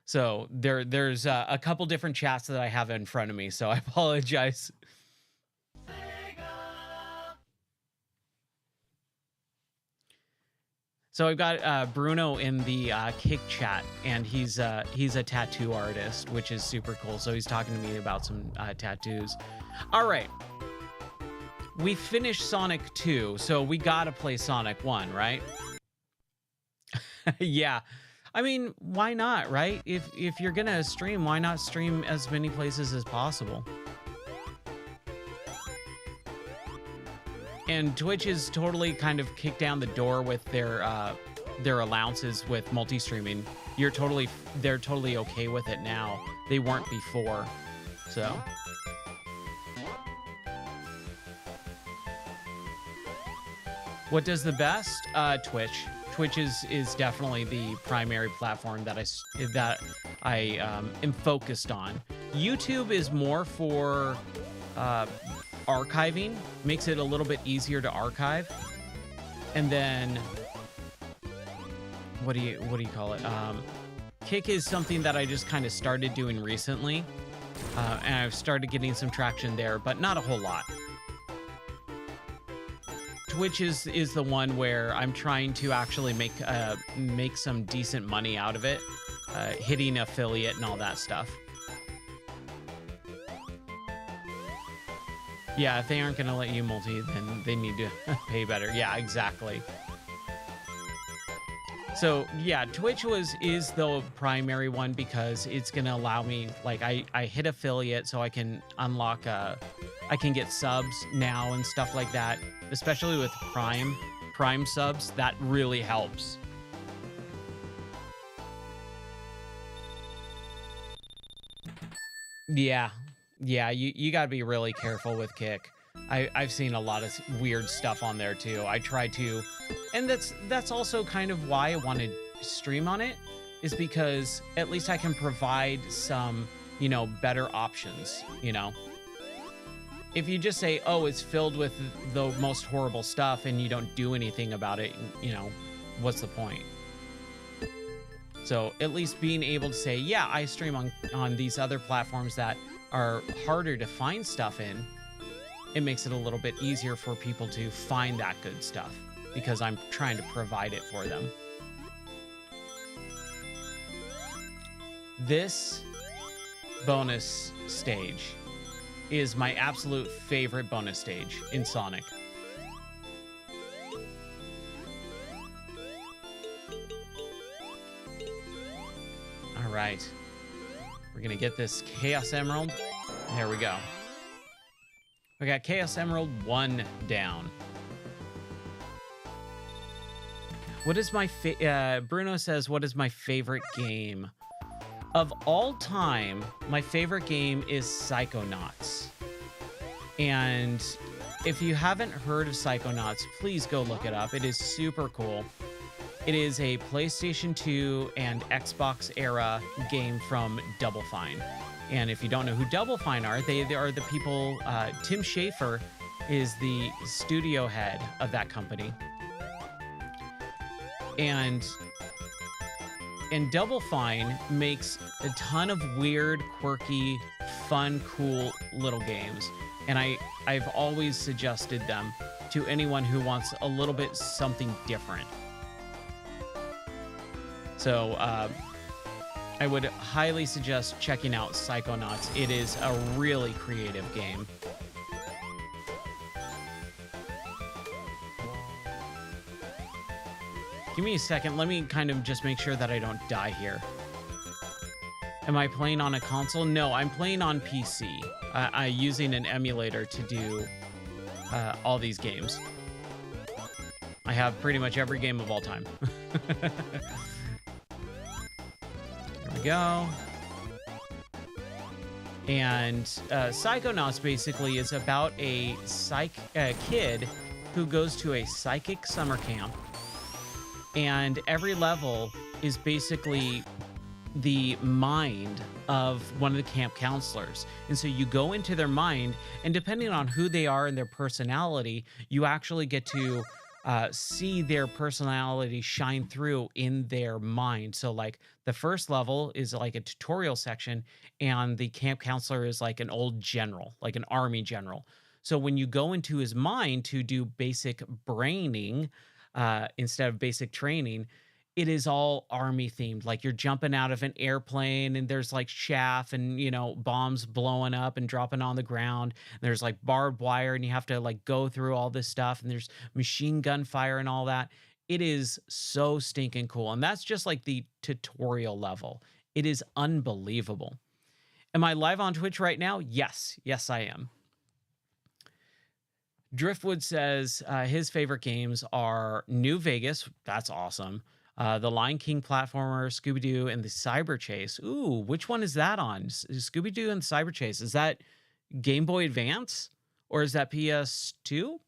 So there's a couple different chats that I have in front of me, so I apologize. So I've got Bruno in the Kick chat, and he's a tattoo artist, which is super cool. So he's talking to me about some tattoos. All right. We finished Sonic 2, so we gotta play Sonic 1, right? Yeah. I mean, why not, right? If you're gonna stream, why not stream as many places as possible? And Twitch is totally kind of kicked down the door with their allowances with multi-streaming. They're totally okay with it now. They weren't before. So what does the best? Twitch. Twitch is definitely the primary platform that I am focused on. YouTube is more for archiving, makes it a little bit easier to archive. And then what do you call it? Kick is something that I just kind of started doing recently, and I've started getting some traction there, but not a whole lot. Twitch is the one where I'm trying to actually make some decent money out of it, hitting affiliate and all that stuff. Yeah, if they aren't going to let you multi, then they need to pay better. Yeah, exactly. So yeah, Twitch is the primary one because it's going to allow me, like, I hit affiliate so I can unlock I can get subs now and stuff like that, especially with Prime subs. That really helps. Yeah, you got to be really careful with Kick. I've seen a lot of weird stuff on there too. I try to, and that's also kind of why I wanted to stream on it, is because at least I can provide some, you know, better options, you know. If you just say, oh, it's filled with the most horrible stuff and you don't do anything about it, you know, what's the point? So at least being able to say, yeah, I stream on these other platforms that are harder to find stuff in, it makes it a little bit easier for people to find that good stuff because I'm trying to provide it for them. This bonus stage is my absolute favorite bonus stage in Sonic. All right. We're going to get this Chaos Emerald. There we go. We got Chaos Emerald 1 down. What is my Bruno says, what is my favorite game? Of all time, my favorite game is Psychonauts. And if you haven't heard of Psychonauts, please go look it up. It is super cool. It is a PlayStation 2 and Xbox era game from Double Fine. And if you don't know who Double Fine are, they are the people, Tim Schafer is the studio head of that company. And Double Fine makes a ton of weird, quirky, fun, cool little games. And I've always suggested them to anyone who wants a little bit something different. So I would highly suggest checking out Psychonauts. It is a really creative game. Give me a second. Let me kind of just make sure that I don't die here. Am I playing on a console? No, I'm playing on PC. I'm using an emulator to do all these games. I have pretty much every game of all time. There we go. And Psychonauts basically is about a kid who goes to a psychic summer camp. And every level is basically the mind of one of the camp counselors. And so you go into their mind, and depending on who they are and their personality, you actually get to see their personality shine through in their mind. So like the first level is like a tutorial section, and the camp counselor is like an old general, like an army general. So when you go into his mind to do basic braining, instead of basic training, it is all army themed. Like you're jumping out of an airplane and there's like chaff and, you know, bombs blowing up and dropping on the ground. And there's like barbed wire and you have to like go through all this stuff. And there's machine gun fire and all that. It is so stinking cool. And that's just like the tutorial level. It is unbelievable. Am I live on Twitch right now? Yes. Yes, I am. Driftwood says his favorite games are New Vegas. That's awesome. The Lion King platformer, Scooby-Doo, and the Cyber Chase. Ooh, which one is that on? Scooby-Doo and Cyber Chase. Is that Game Boy Advance? Or is that PS2?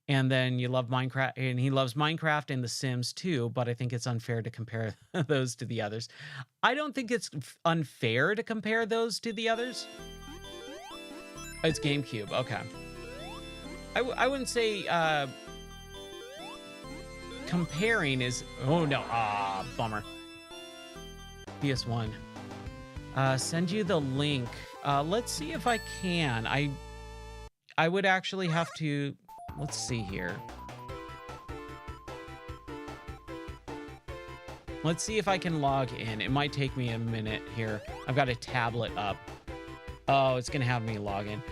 And then you love Minecraft, and he loves Minecraft and The Sims too, but I think it's unfair to compare those to the others. I don't think it's unfair to compare those to the others. It's GameCube, okay. I wouldn't say comparing is... Oh, no. Ah, bummer. PS1. Send you the link. Let's see if I can. I would actually have to... Let's see here. Let's see if I can log in. It might take me a minute here. I've got a tablet up. Oh, it's going to have me log in.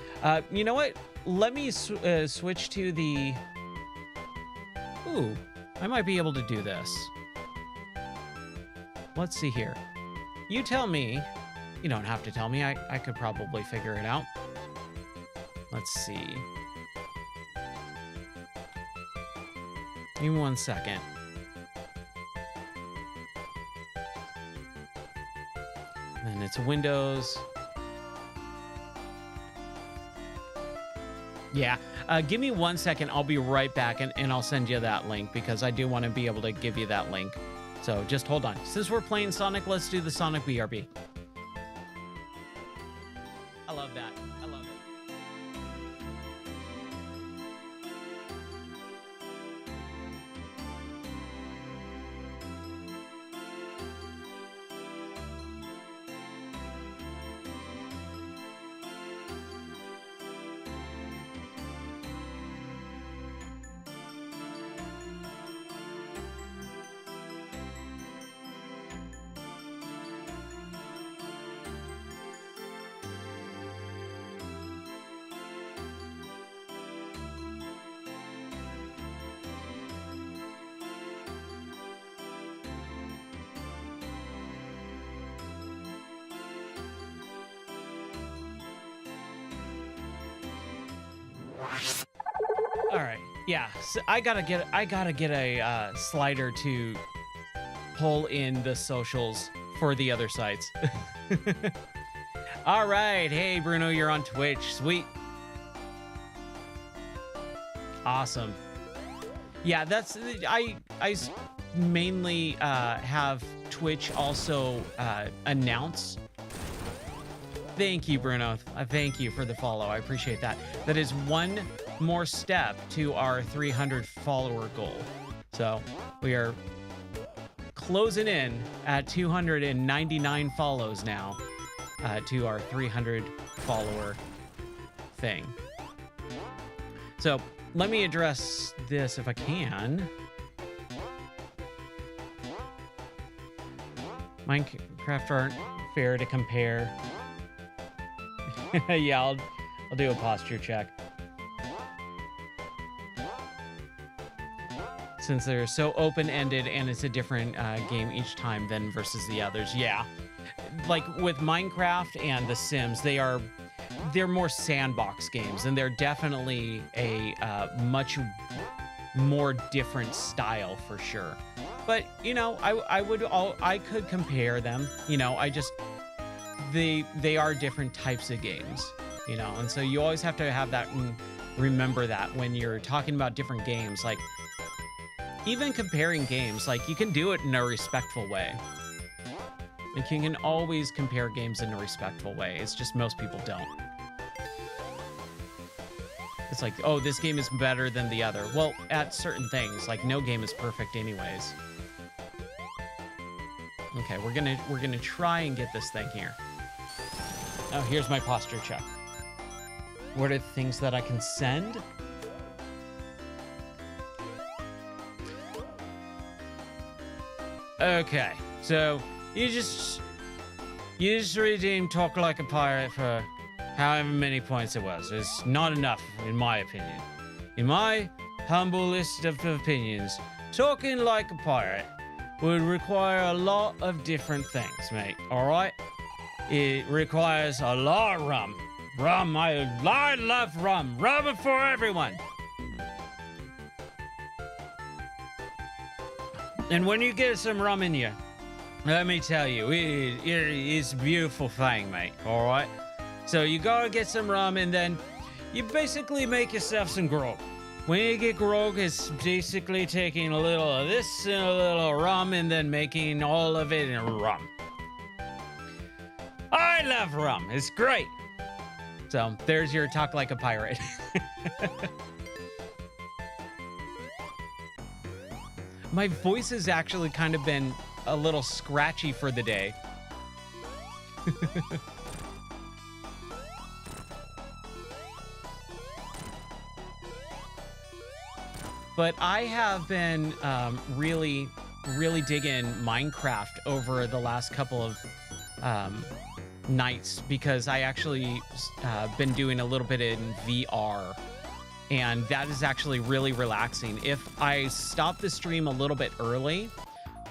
You know what? Let me switch to the... Ooh, I might be able to do this. Let's see here. You tell me. You don't have to tell me. I could probably figure it out. Let's see. Give me 1 second. And it's Windows. Yeah, give me 1 second. I'll be right back, and I'll send you that link because I do want to be able to give you that link. So just hold on. Since we're playing Sonic, let's do the Sonic BRB. I love that. I love it. Yeah, so I gotta get a slider to pull in the socials for the other sites. All right, hey Bruno, you're on Twitch. Sweet, awesome. Yeah, that's mainly have Twitch also announce. Thank you, Bruno. Thank you for the follow. I appreciate that. That is one more step to our 300 follower goal. So we are closing in at 299 follows now to our 300 follower thing. So let me address this if I can. Minecraft aren't fair to compare. Yeah, I'll do a posture check. Since they're so open-ended and it's a different game each time than versus the others. Yeah, like with Minecraft and The Sims, they're more sandbox games, and they're definitely a much more different style for sure. But you know, I could compare them. You know, they are different types of games. You know, and so you always have to have that and remember that when you're talking about different games. Like even comparing games, like you can do it in a respectful way. Like you can always compare games in a respectful way. It's just most people don't. It's like, oh, this game is better than the other. Well, at certain things, like no game is perfect anyways. Okay, we're gonna try and get this thing here. Oh, here's my posture check. What are the things that I can send? Okay, so you just redeemed Talk Like a Pirate for however many points it was. It's not enough, in my opinion. In my humble list of opinions, Talking Like a Pirate would require a lot of different things, mate, alright? It requires a lot of rum. Rum, I love rum. Rum for everyone. And when you get some rum in you, let me tell you, it's a beautiful thing, mate, alright? So you gotta get some rum, and then you basically make yourself some grog. When you get grog, it's basically taking a little of this and a little rum and then making all of it in rum. I love rum. It's great. So there's your Talk Like a Pirate. My voice has actually kind of been a little scratchy for the day. But I have been really digging Minecraft over the last couple of nights, because I actually been doing a little bit in VR, and that is actually really relaxing. If I stop the stream a little bit early,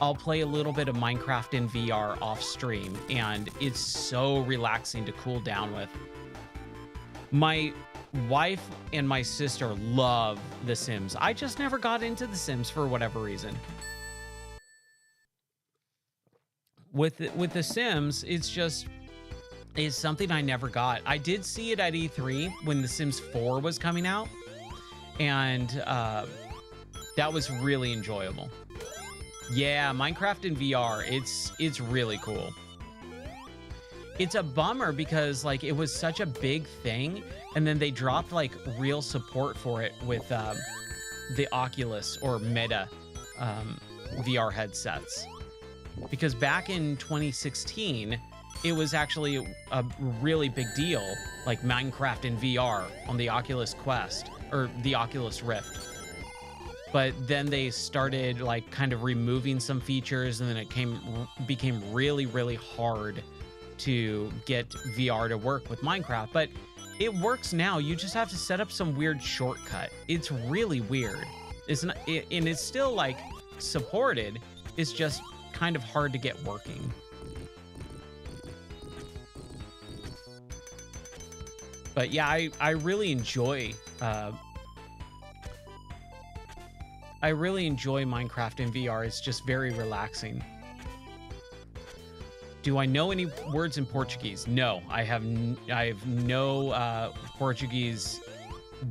I'll play a little bit of Minecraft in VR off stream, and it's so relaxing to cool down with. My wife and my sister love The Sims. I just never got into The Sims for whatever reason. With The Sims, it's something I never got. I did see it at E3 when The Sims 4 was coming out, and that was really enjoyable. Yeah, Minecraft in VR, it's really cool. It's a bummer because like it was such a big thing, and then they dropped like real support for it with the Oculus or Meta VR headsets. Because back in 2016, it was actually a really big deal, like Minecraft in VR on the Oculus Quest or the Oculus Rift. But then they started like kind of removing some features, and then it became really hard to get VR to work with Minecraft. But it works now. You just have to set up some weird shortcut. It's really weird. It's not, and it's still like supported. It's just kind of hard to get working. But yeah, I really enjoy I really enjoy Minecraft in VR. It's just very relaxing. Do I know any words in Portuguese? No, I have no Portuguese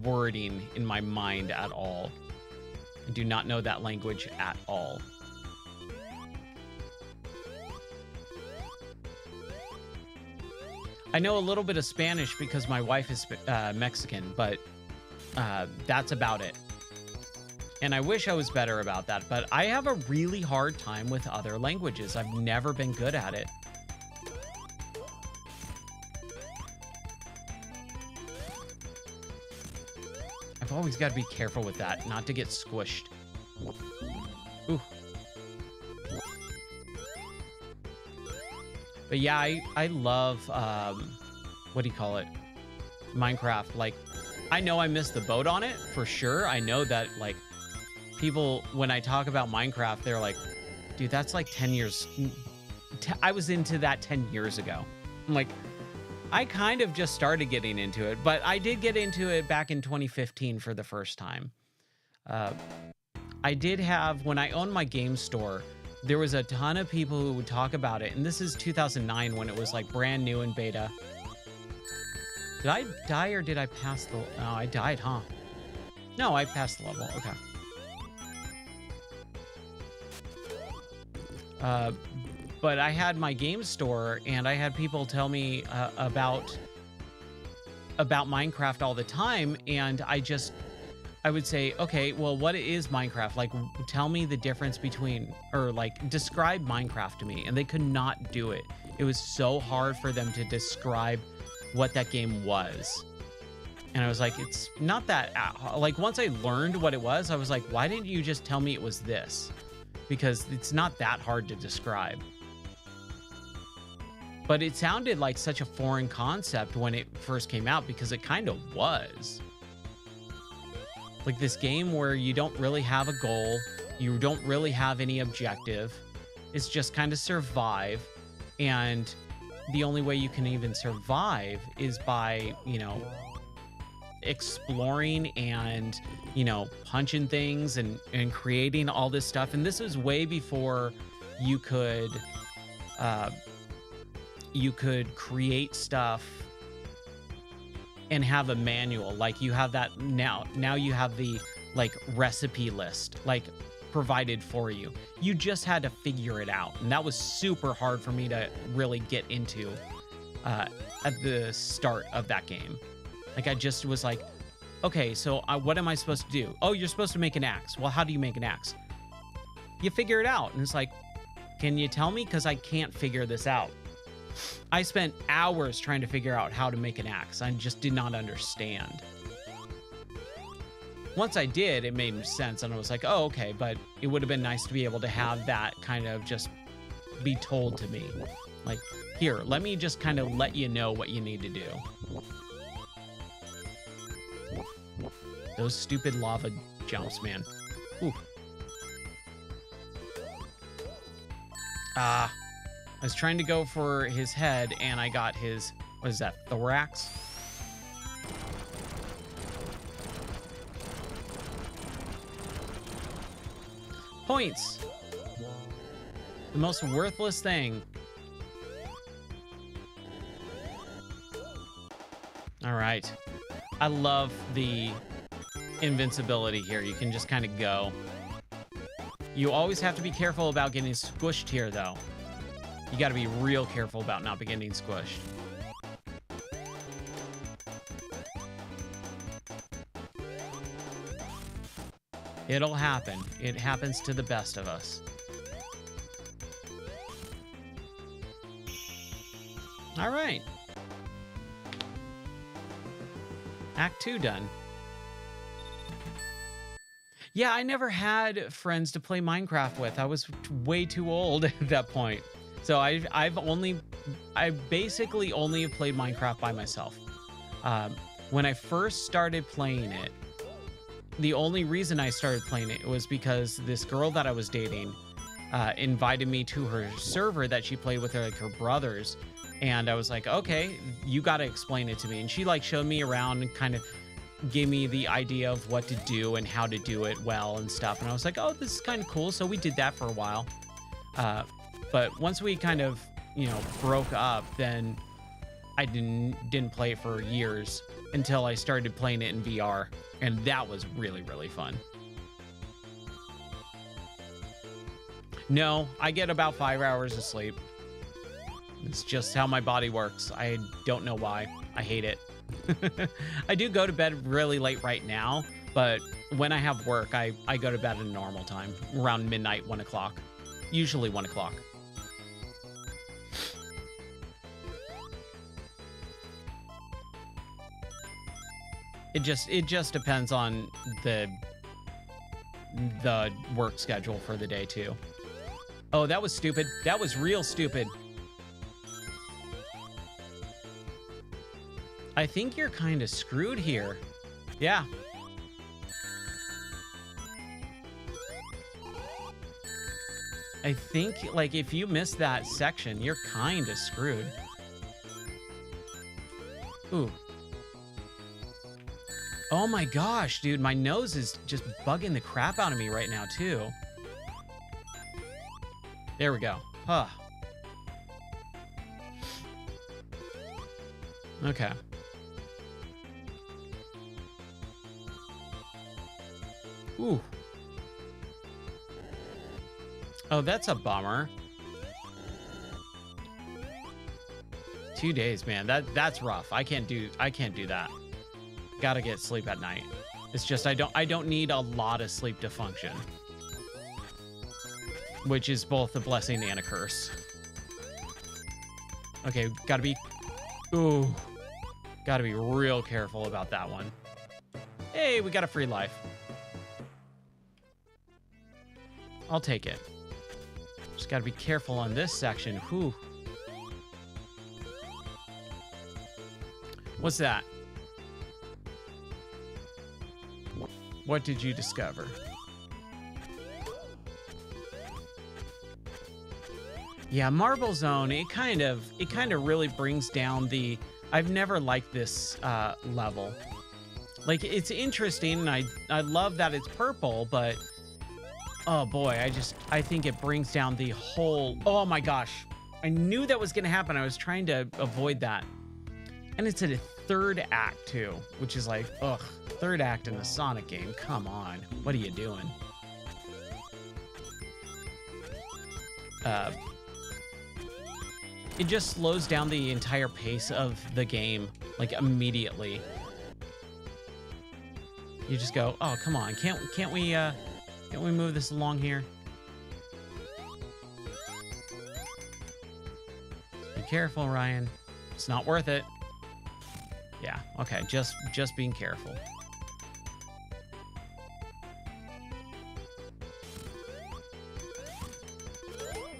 wording in my mind at all. I do not know that language at all. I know a little bit of Spanish because my wife is Mexican, but that's about it. And I wish I was better about that, but I have a really hard time with other languages. I've never been good at it. I've always got to be careful with that, not to get squished. Ooh. But yeah, I love, what do you call it? Minecraft. Like, I know I missed the boat on it, for sure. I know that, like, people, when I talk about Minecraft, they're like, dude, that's like 10 years. I was into that 10 years ago. I'm like, I kind of just started getting into it, but I did get into it back in 2015 for the first time. I did have, when I owned my game store, there was a ton of people who would talk about it. And this is 2009 when it was like brand new in beta. Did I die or did I pass the... Oh, I died, huh? No, I passed the level. Okay. But I had my game store and I had people tell me about Minecraft all the time. And I would say, okay, well, what is Minecraft? Like, tell me the difference between, or like, describe Minecraft to me. And they could not do it. It was so hard for them to describe what that game was. And I was like, it's not that, like, once I learned what it was, I was like, why didn't you just tell me it was this? Because it's not that hard to describe. But it sounded like such a foreign concept when it first came out, because it kind of was. Like this game where you don't really have a goal, you don't really have any objective. It's just kind of survive. And the only way you can even survive is by, you know, exploring and, you know, punching things and creating all this stuff. And this was way before you could create stuff and have a manual. Like you have that now you have the like recipe list like provided for you. You just had to figure it out, and that was super hard for me to really get into at the start of that game. Like I just was like, okay, so what am I supposed to do? Oh, you're supposed to make an axe. Well, how do you make an axe? You figure it out. And it's like, can you tell me? Because I can't figure this out. I spent hours trying to figure out how to make an axe. I just did not understand. Once I did, it made sense, and I was like, oh, okay, but it would have been nice to be able to have that kind of just be told to me. Like, here, let me just kind of let you know what you need to do. Those stupid lava jumps, man. Ooh. I was trying to go for his head, and I got his, what is that, thorax? Points! The most worthless thing. All right. I love the invincibility here. You can just kind of go. You always have to be careful about getting squished here, though. You got to be real careful about not getting squished. It'll happen. It happens to the best of us. All right. Act 2 done. Yeah, I never had friends to play Minecraft with. I was way too old at that point. So I basically only have played Minecraft by myself. When I first started playing it, the only reason I started playing it was because this girl that I was dating invited me to her server that she played with her brothers. And I was like, okay, you got to explain it to me. And she like showed me around and kind of gave me the idea of what to do and how to do it well and stuff. And I was like, oh, this is kind of cool. So we did that for a while. But once we kind of, broke up, then I didn't play it for years until I started playing it in VR. And that was really, really fun. No, I get about 5 hours of sleep. It's just how my body works. I don't know why. I hate it. I do go to bed really late right now, but when I have work, I go to bed at a normal time, around midnight, 1 o'clock. Usually 1 o'clock. It just depends on the work schedule for the day too. Oh, that was stupid. That was real stupid. I think you're kind of screwed here. Yeah. I think, like, if you miss that section, you're kind of screwed. Ooh. Oh my gosh, dude. My nose is just bugging the crap out of me right now, too. There we go. Huh. Okay. Ooh. Oh, that's a bummer. 2 days, man. That's rough. I can't do that. Gotta get sleep at night. It's just I don't need a lot of sleep to function. Which is both a blessing and a curse. Okay, gotta be real careful about that one. Hey, we got a free life. I'll take it. Just gotta be careful on this section. Whew. What's that? What did you discover? Yeah, Marble Zone, it kind of really brings down the... I've never liked this level. Like, it's interesting, and I love that it's purple, but... Oh boy, I think it brings down the whole... Oh my gosh. I knew that was gonna happen. I was trying to avoid that. And it's a third act too, which is like, ugh, third act in a Sonic game. Come on, what are you doing? It just slows down the entire pace of the game, like immediately. You just go, oh, come on, can't we move this along here? Be careful, Ryan. It's not worth it. Yeah, okay, just being careful.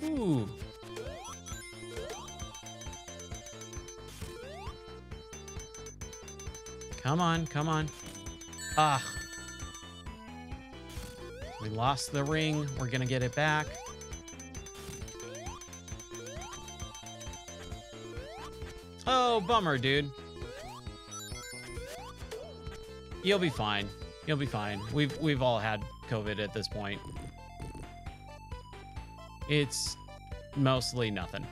Ooh. Come on, come on. Ah. We lost the ring. We're gonna get it back. Oh, bummer, dude. You'll be fine. You'll be fine. We've all had COVID at this point. It's mostly nothing.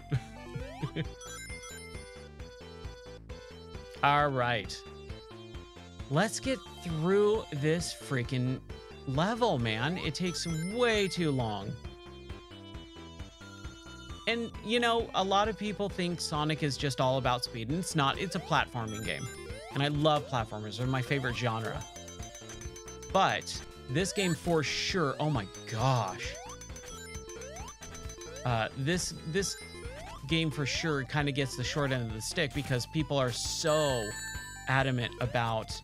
All right. Let's get through this freaking level, man. It takes way too long. And, you know, a lot of people think Sonic is just all about speed, and it's not. It's a platforming game. And I love platformers. They're my favorite genre. But this game for sure, oh my gosh. This game for sure kind of gets the short end of the stick because people are so adamant about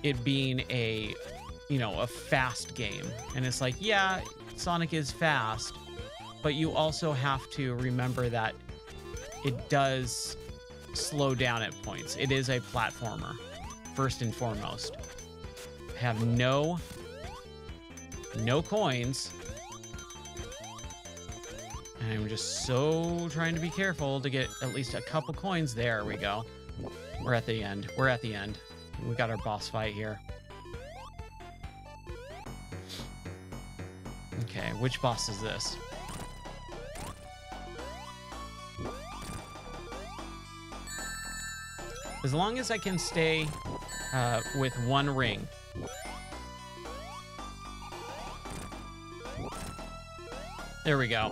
it being a, you know, a fast game. And it's like, yeah, Sonic is fast, but you also have to remember that it does slow down at points. It is a platformer, first and foremost. I have no coins. And I'm just so trying to be careful to get at least a couple coins. There we go. We're at the end. We're at the end. we got our boss fight here. Okay, which boss is this? As long as I can stay with one ring. There we go.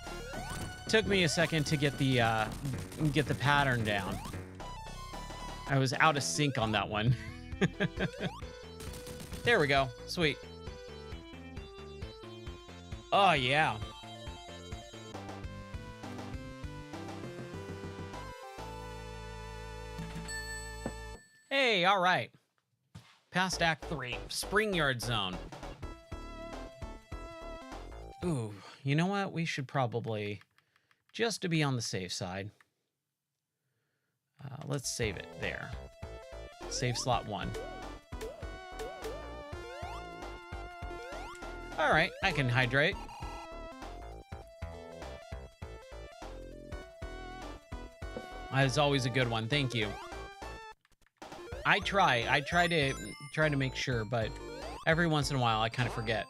Took me a second to get the pattern down. I was out of sync on that one. There we go. Sweet. Oh, yeah. Hey, all right. Past Act 3, Spring Yard Zone. Ooh, you know what? We should probably, just to be on the safe side, let's save it there. Save slot 1. All right, I can hydrate. That is always a good one. Thank you. I try to make sure, but every once in a while I kind of forget.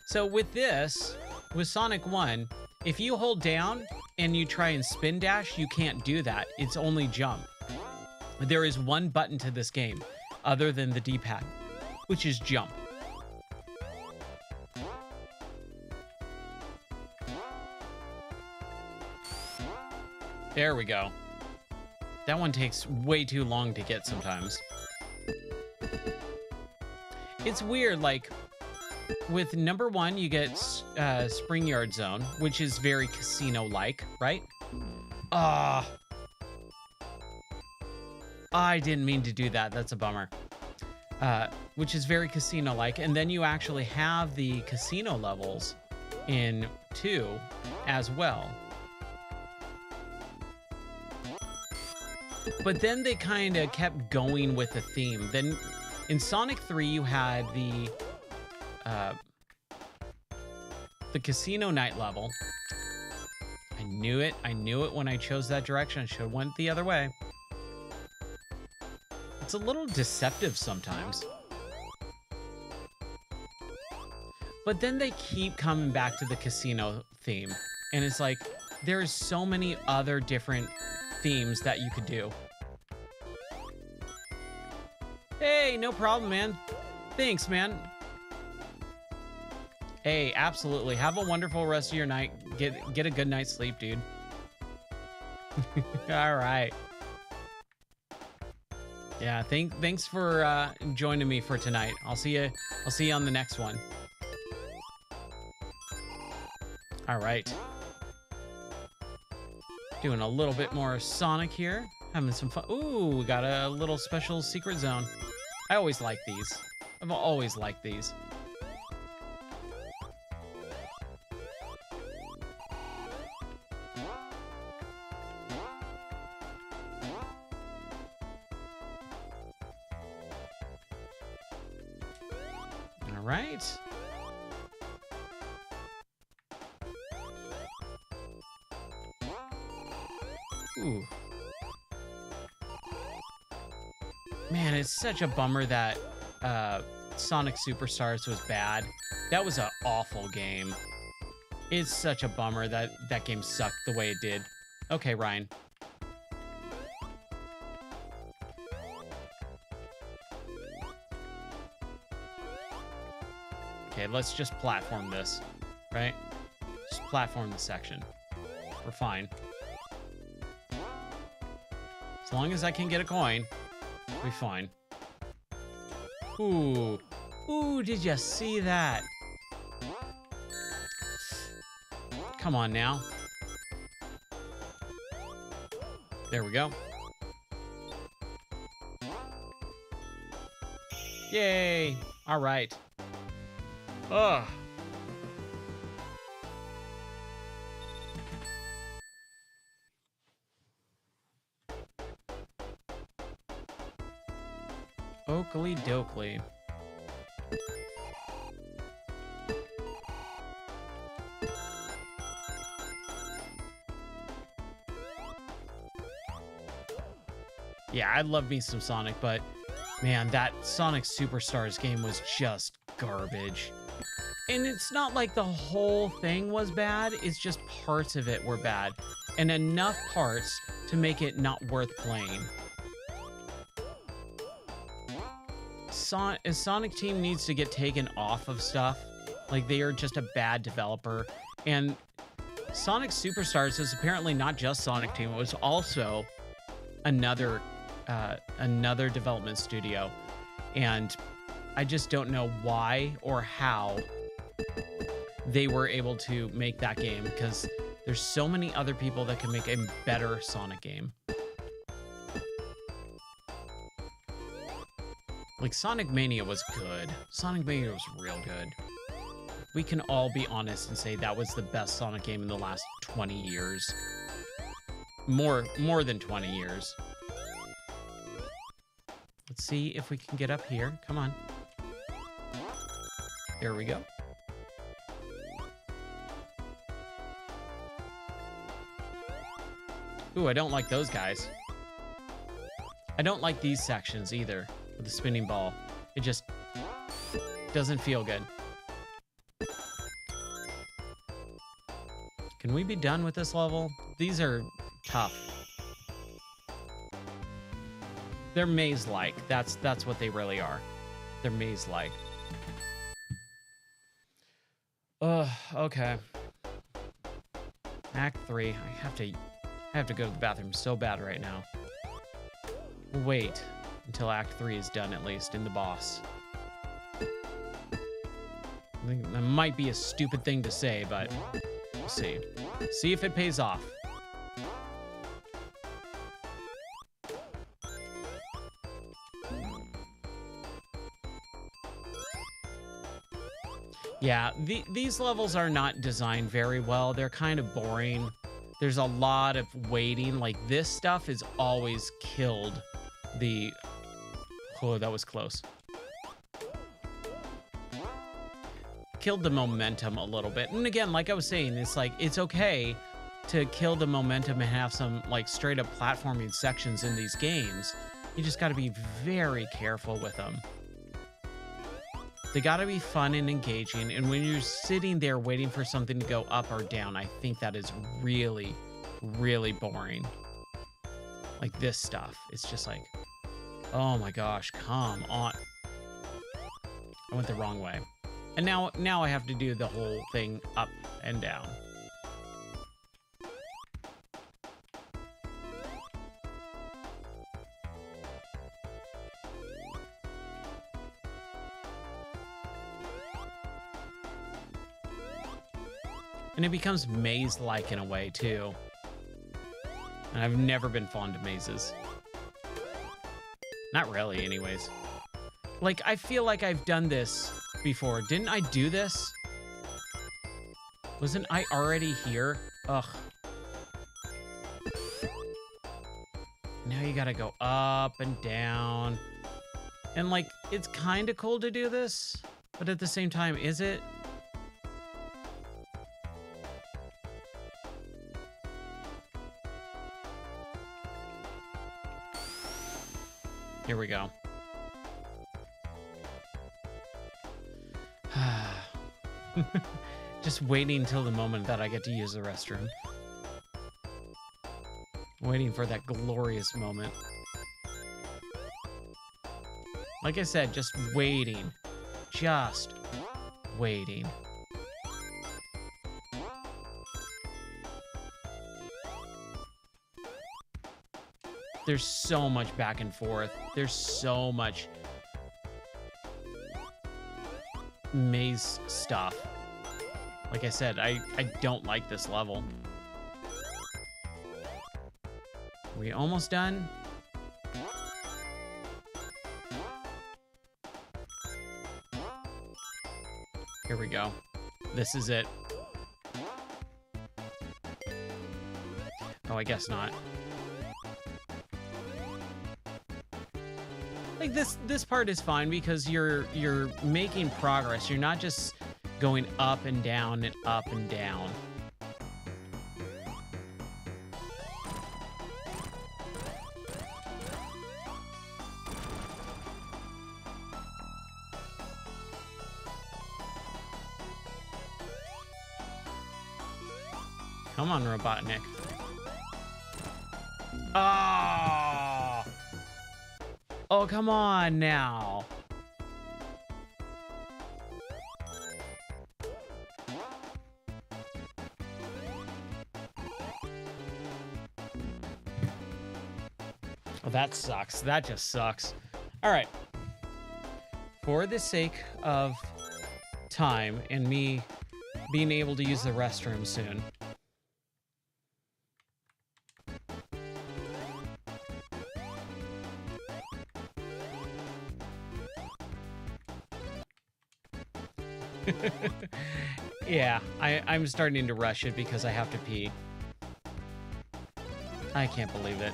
So with this, with Sonic 1, if you hold down and you try and spin dash, you can't do that. It's only jump. There is one button to this game other than the D-pad, which is jump. There we go. That one takes way too long to get sometimes. It's weird, like, with number 1, you get Spring Yard Zone, which is very casino-like, right? I didn't mean to do that. That's a bummer. Which is very casino-like. And then you actually have the casino levels in 2 as well. But then they kind of kept going with the theme. Then in Sonic 3, you had the casino night level. I knew it. I knew it when I chose that direction. I should have went the other way. It's a little deceptive sometimes. But then they keep coming back to the casino theme. And it's like, there's so many other different themes that you could do. Hey, no problem, man. Thanks, man. Hey, absolutely. Have a wonderful rest of your night. Get a good night's sleep, dude. All right. Yeah, thanks for joining me for tonight. I'll see you on the next one. All right. Doing a little bit more Sonic here. Having some fun. Ooh, we got a little special secret zone. I always like these. I've always liked these. All right. Ooh. Man, it's such a bummer that Sonic Superstars was bad. That was an awful game. It's such a bummer that that game sucked the way it did. Okay, Ryan. Okay, let's just platform this, right? Just platform the section. We're fine. As long as I can get a coin, we'll be fine. Ooh. Ooh, did you see that? Come on now. There we go. Yay! All right. Ugh. Oakley dokley. Yeah, I love me some Sonic, but man, that Sonic Superstars game was just garbage. And it's not like the whole thing was bad, it's just parts of it were bad. And enough parts to make it not worth playing. Sonic Team needs to get taken off of stuff. Like, they are just a bad developer. And Sonic Superstars is apparently not just Sonic Team, it was also another development studio. And I just don't know why or how they were able to make that game, because there's so many other people that can make a better Sonic game. Like, Sonic Mania was good. Sonic Mania was real good. We can all be honest and say that was the best Sonic game in the last 20 years. More than 20 years. Let's see if we can get up here. Come on. There we go. Ooh, I don't like those guys. I don't like these sections either, with the spinning ball. It just doesn't feel good. Can we be done with this level? These are tough. They're maze-like. That's what they really are. They're maze-like. Okay. Act 3. I have to go to the bathroom so bad right now. We'll wait until Act 3 is done, at least, in the boss. I think that might be a stupid thing to say, but we'll see. See if it pays off. Yeah, these levels are not designed very well. They're kind of boring. There's a lot of waiting. Like, this stuff is always killed the... Oh, that was close. Killed the momentum a little bit. And again, like I was saying, it's like, it's okay to kill the momentum and have some, like, straight up platforming sections in these games. You just got to be very careful with them. They gotta be fun and engaging, and when you're sitting there waiting for something to go up or down, I think that is really, really boring. Like this stuff. It's just like, oh my gosh, come on. I went the wrong way. And now I have to do the whole thing up and down. And it becomes maze-like in a way, too. And I've never been fond of mazes. Not really, anyways. Like, I feel like I've done this before. Didn't I do this? Wasn't I already here? Ugh. Now you gotta go up and down. And, like, it's kind of cool to do this, but at the same time, is it? Here we go. Just waiting until the moment that I get to use the restroom. Waiting for that glorious moment. Like I said, just waiting. Just waiting. There's so much back and forth. There's so much maze stuff. Like I said, I don't like this level. Are we almost done? Here we go. This is it. Oh, I guess not. Like, this part is fine because you're making progress. You're not just going up and down and up and down. Come on, Robotnik. Oh! Oh, come on now. Oh, that sucks. That just sucks. All right. For the sake of time and me being able to use the restroom soon. Yeah, I'm starting to rush it because I have to pee. I can't believe it.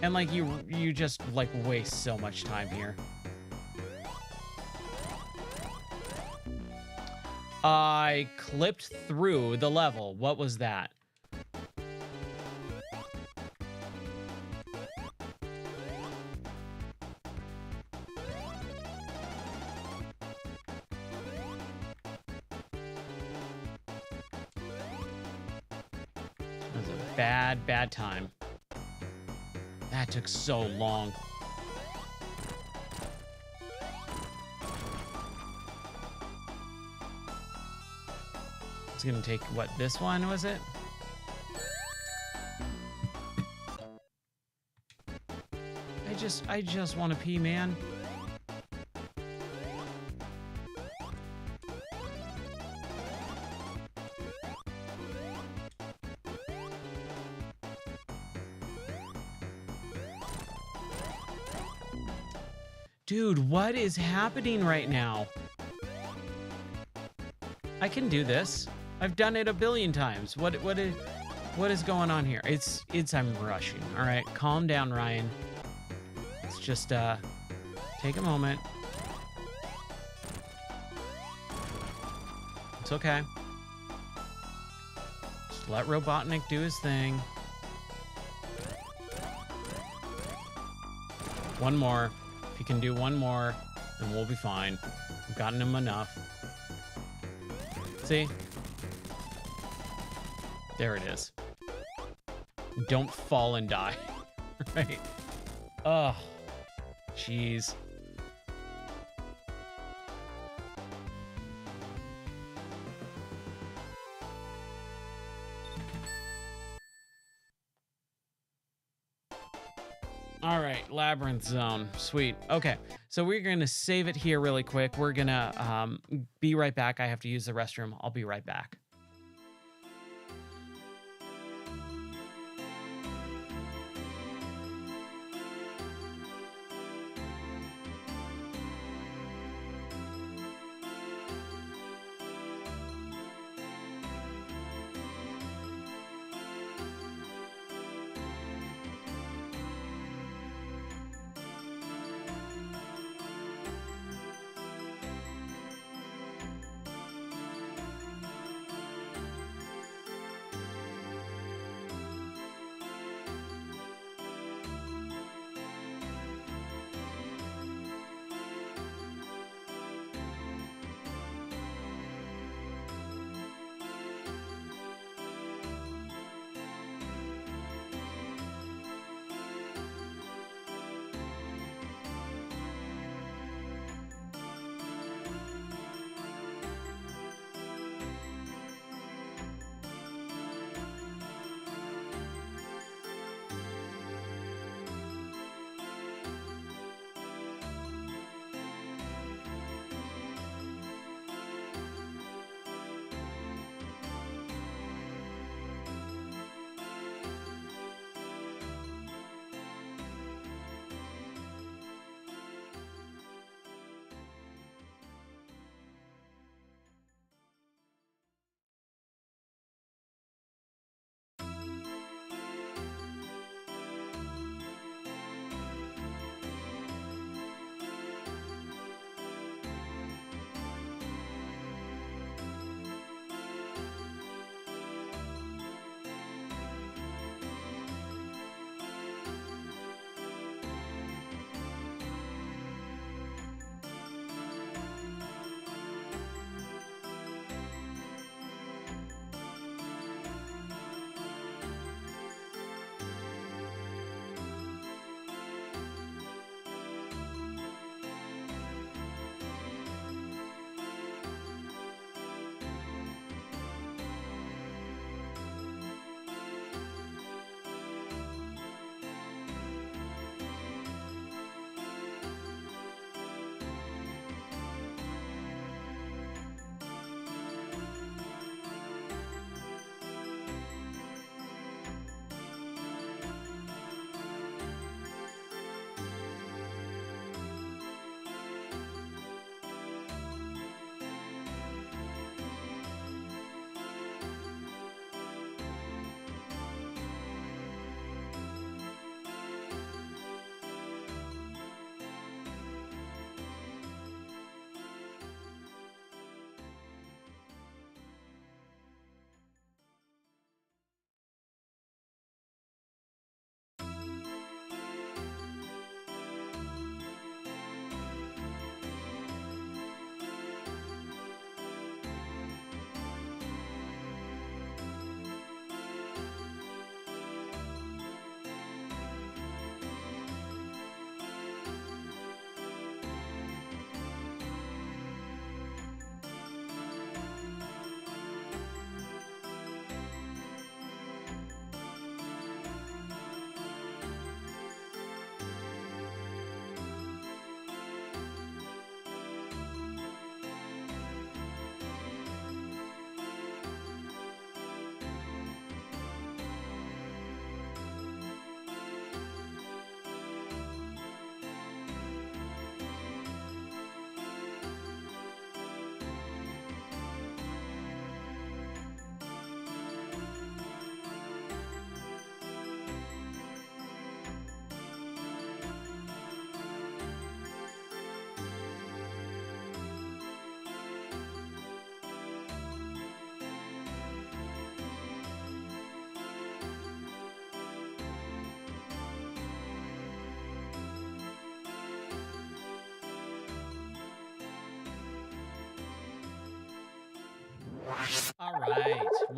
And like you just like waste so much time here. I clipped through the level. What was that? It was a bad time. That took so long. It's gonna take, what, this one, was it? I just want to pee, man. Dude, what is happening right now? I can do this. I've done it a billion times. What is going on here? It's I'm rushing. All right, calm down, Ryan. Let's just take a moment. It's okay. Just let Robotnik do his thing. One more. If you can do one more, then we'll be fine. We've gotten him enough. See? There it is. Don't fall and die. Right? Oh, jeez. All right, Labyrinth Zone. Sweet. Okay, so we're going to save it here really quick. We're going to be right back. I have to use the restroom. I'll be right back.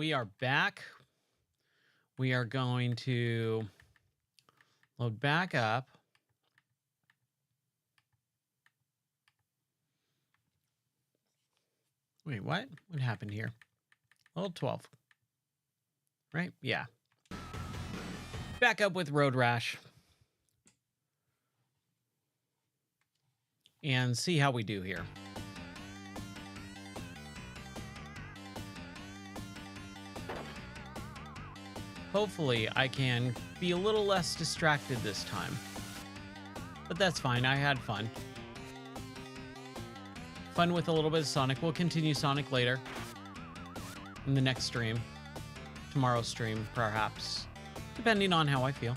we are back. We are going to load back up. Wait, what? What happened here? Level 12. Right? Yeah. Back up with Road Rash. And see how we do here. Hopefully, I can be a little less distracted this time. But that's fine. I had fun. Fun with a little bit of Sonic. We'll continue Sonic later. In the next stream. Tomorrow's stream, perhaps. Depending on how I feel.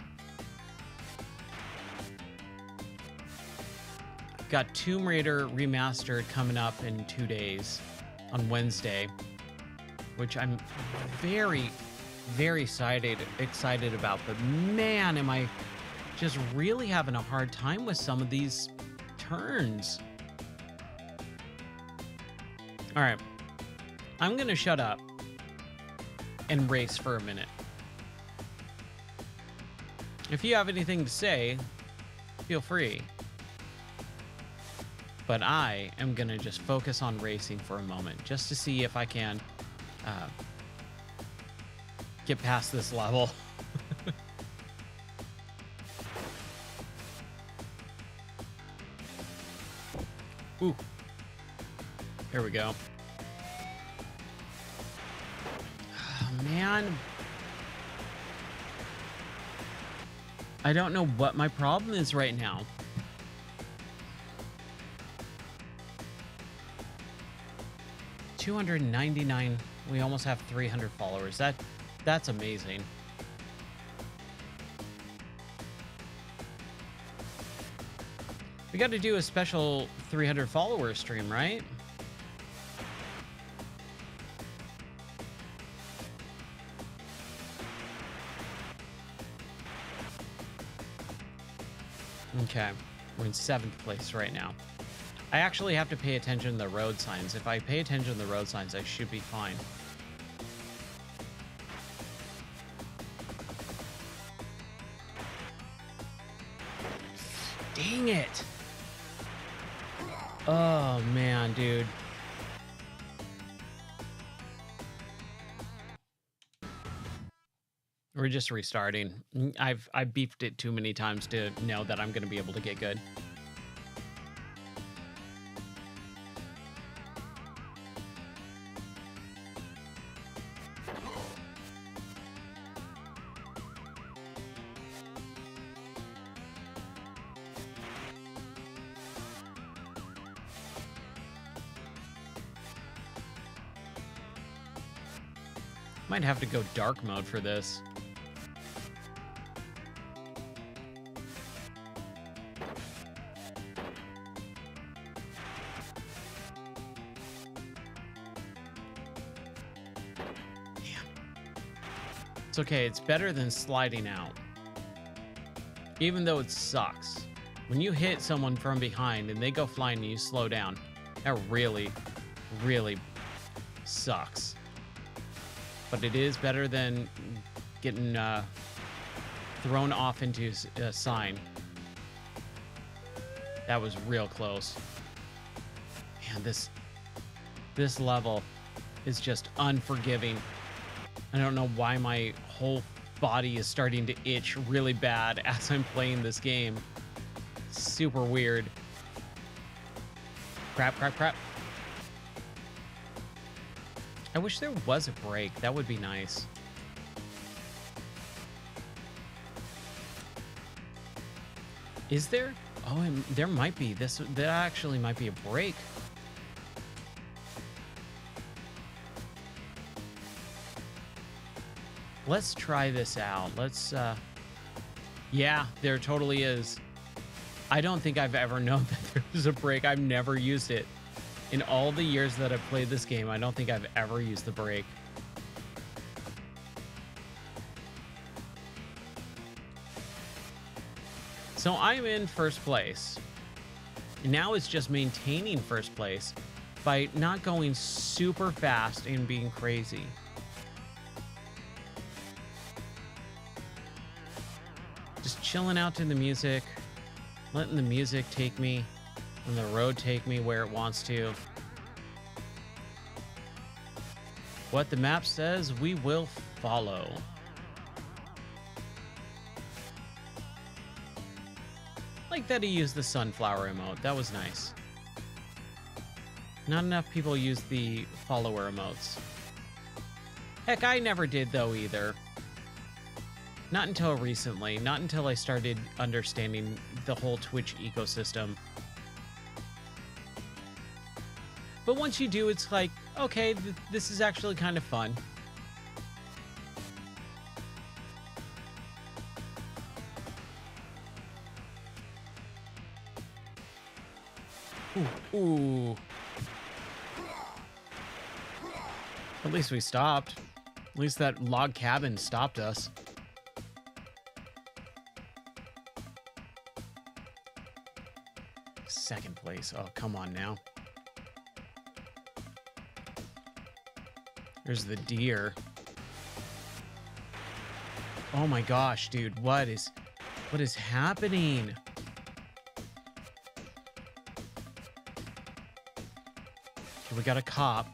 Got Tomb Raider Remastered coming up in 2 days. On Wednesday. Which I'm very, very excited about. But man, am I just really having a hard time with some of these turns. All right. I'm going to shut up and race for a minute. If you have anything to say, feel free. But I am going to just focus on racing for a moment, just to see if I can get past this level. Ooh. There we go. Oh, man. I don't know what my problem is right now. $299. We almost have 300 followers. That's amazing. We got to do a special 300 follower stream, right? Okay, we're in 7th place right now. I actually have to pay attention to the road signs. If I pay attention to the road signs, I should be fine. Dang it! Oh, man, dude. We're just restarting. I've beefed it too many times to know that I'm going to be able to get good. Might have to go dark mode for this. It's okay, it's better than sliding out. Even though it sucks. When you hit someone from behind and they go flying and you slow down, that really, really sucks. But it is better than getting thrown off into a sign. That was real close. Man, this level is just unforgiving. I don't know why my whole body is starting to itch really bad as I'm playing this game. Super weird. Crap, crap, crap. I wish there was a break. That would be nice. Is there? Oh, there might be. That actually might be a break. Let's try this out. Let's, yeah, there totally is. I don't think I've ever known that there's a break. I've never used it. In all the years that I've played this game, I don't think I've ever used the break. So I'm in first place. Now it's just maintaining first place by not going super fast and being crazy. chilling out to the music, letting the music take me, and the road take me where it wants to. What the map says, we will follow. Like that he used the sunflower emote. That was nice. Not enough people use the follower emotes. Heck, I never did though either. Not until recently. Not until I started understanding the whole Twitch ecosystem. But once you do, it's like, okay, this is actually kind of fun. Ooh. At least we stopped. At least that log cabin stopped us. Second place. Oh, come on now. There's the deer. Oh my gosh, dude. What is happening? Okay, we got a cop.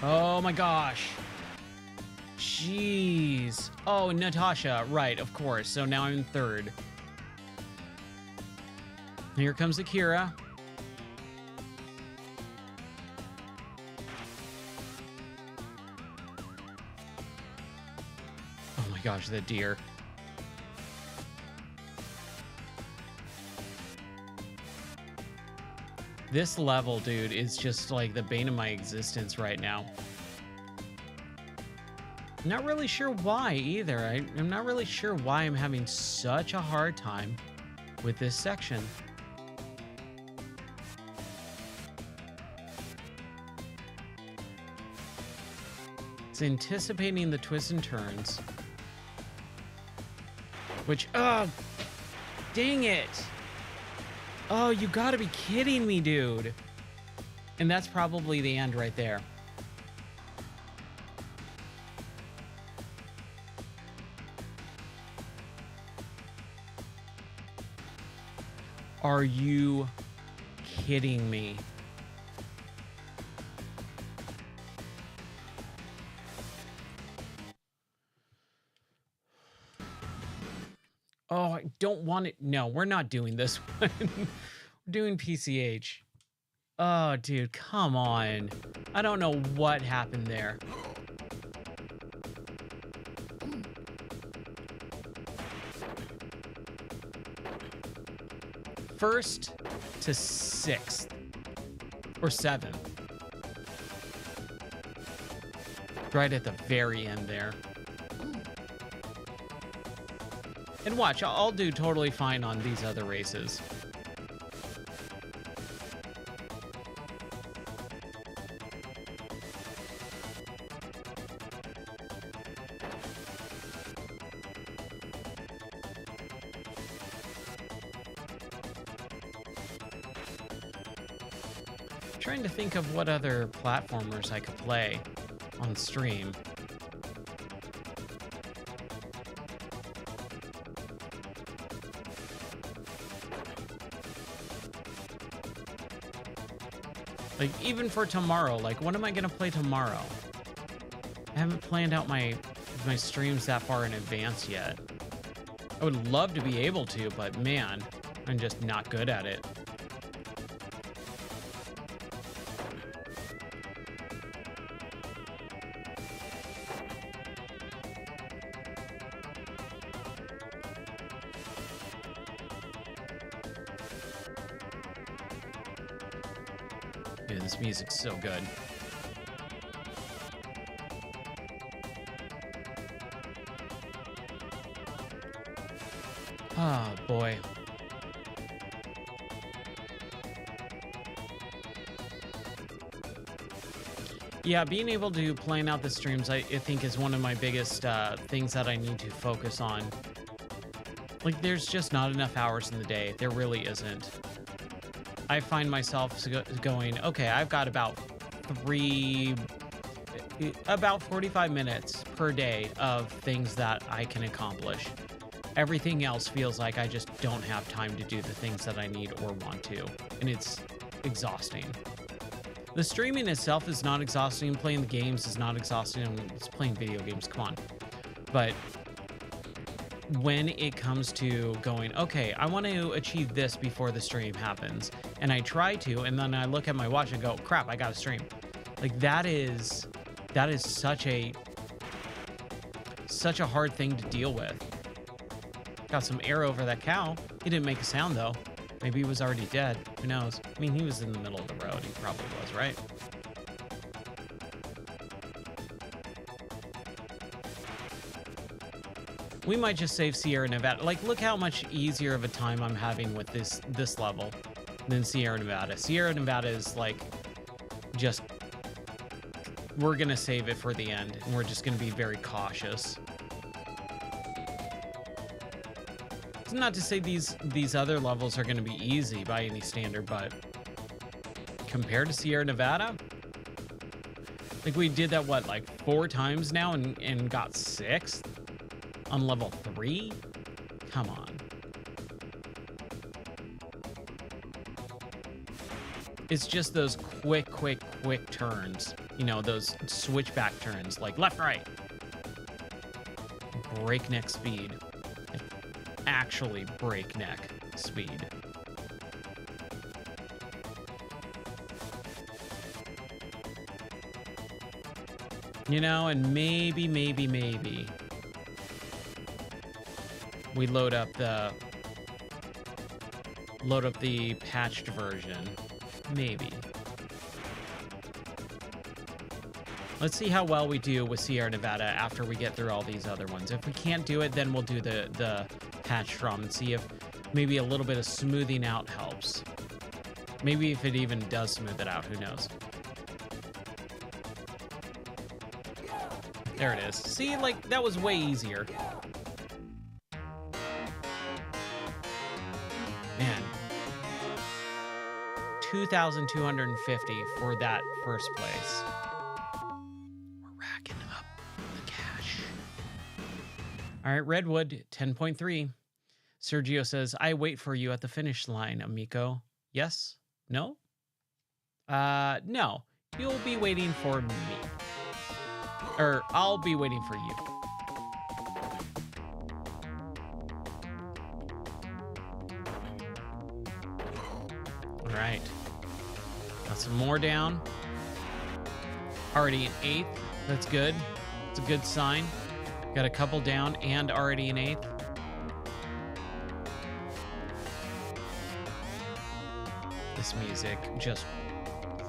Oh my gosh. Jeez. Oh, Natasha. Right, of course. So now I'm in third. Here comes Akira. Oh my gosh, the deer. This level, dude, is just like the bane of my existence right now. Not really sure why either. I'm not really sure why I'm having such a hard time with this section. It's anticipating the twists and turns. Which, oh, dang it. Oh, you gotta be kidding me, dude. And that's probably the end right there. Are you kidding me? Oh, I don't want it. No, we're not doing this one. We're doing PCH. Oh, dude, come on. I don't know what happened there. First to sixth. Or seventh. Right at the very end there. And watch, I'll do totally fine on these other races. Trying to think of what other platformers I could play on stream. Like, even for tomorrow, like, what am I gonna play tomorrow? I haven't planned out my streams that far in advance yet. I would love to be able to, but man, I'm just not good at it. Dude, this music's so good. Oh, boy. Yeah, being able to plan out the streams, I think, is one of my biggest things that I need to focus on. Like, there's just not enough hours in the day. There really isn't. I find myself going, okay, I've got about 45 minutes per day of things that I can accomplish. Everything else feels like I just don't have time to do the things that I need or want to. And it's exhausting. The streaming itself is not exhausting. Playing the games is not exhausting. It's playing video games, come on. But when it comes to going, okay, I want to achieve this before the stream happens, and I try to, and then I look at my watch and go, crap, I gotta stream. Like, that is such a hard thing to deal with. Got some air over that cow. He didn't make a sound though. Maybe he was already dead. Who knows? I mean, he was in the middle of the road. He probably was, right? We might just save Sierra Nevada. Like, look how much easier of a time I'm having with this level than Sierra Nevada. Sierra Nevada is like, just, we're gonna save it for the end, and we're just gonna be very cautious. It's not to say these other levels are gonna be easy by any standard, but compared to Sierra Nevada, like, we did that, what, like 4 times now and got 6th? On level 3? Come on. It's just those quick turns. You know, those switchback turns, like left, right. Breakneck speed. Actually breakneck speed. You know, and maybe we load up the patched version. Maybe. Let's see how well we do with Sierra Nevada after we get through all these other ones. If we can't do it, then we'll do the patched ROM and see if maybe a little bit of smoothing out helps. Maybe if it even does smooth it out, who knows? There it is. See, like, that was way easier. Man, 2,250 for that first place. We're racking up the cash. All right, Redwood 10.3. Sergio says, I wait for you at the finish line, amico. Yes? No? No. You'll be waiting for me. Or I'll be waiting for you. All right. Got some more down. Already an 8th. That's good. It's a good sign. Got a couple down and already an 8th. This music just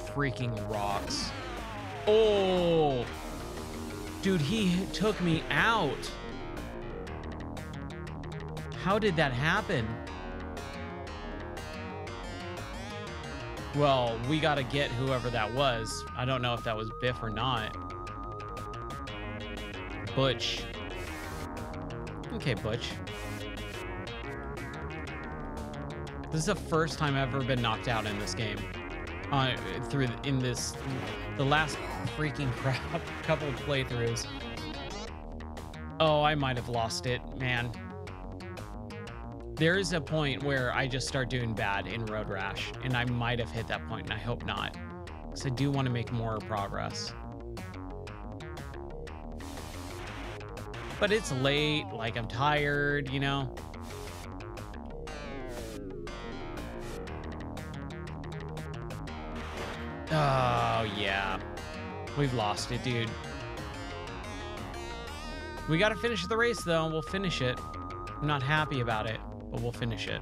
freaking rocks. Oh! Dude, he took me out. How did that happen? Well, we gotta get whoever that was. I don't know if that was Biff or not. Butch. Okay, Butch. This is the first time I've ever been knocked out in this game. The last freaking crap couple of playthroughs. Oh, I might have lost it, man. There is a point where I just start doing bad in Road Rash, and I might have hit that point, and I hope not, because I do want to make more progress. But it's late, like, I'm tired, you know? Oh, yeah. We've lost it, dude. We gotta finish the race, though. We'll finish it. I'm not happy about it, but we'll finish it.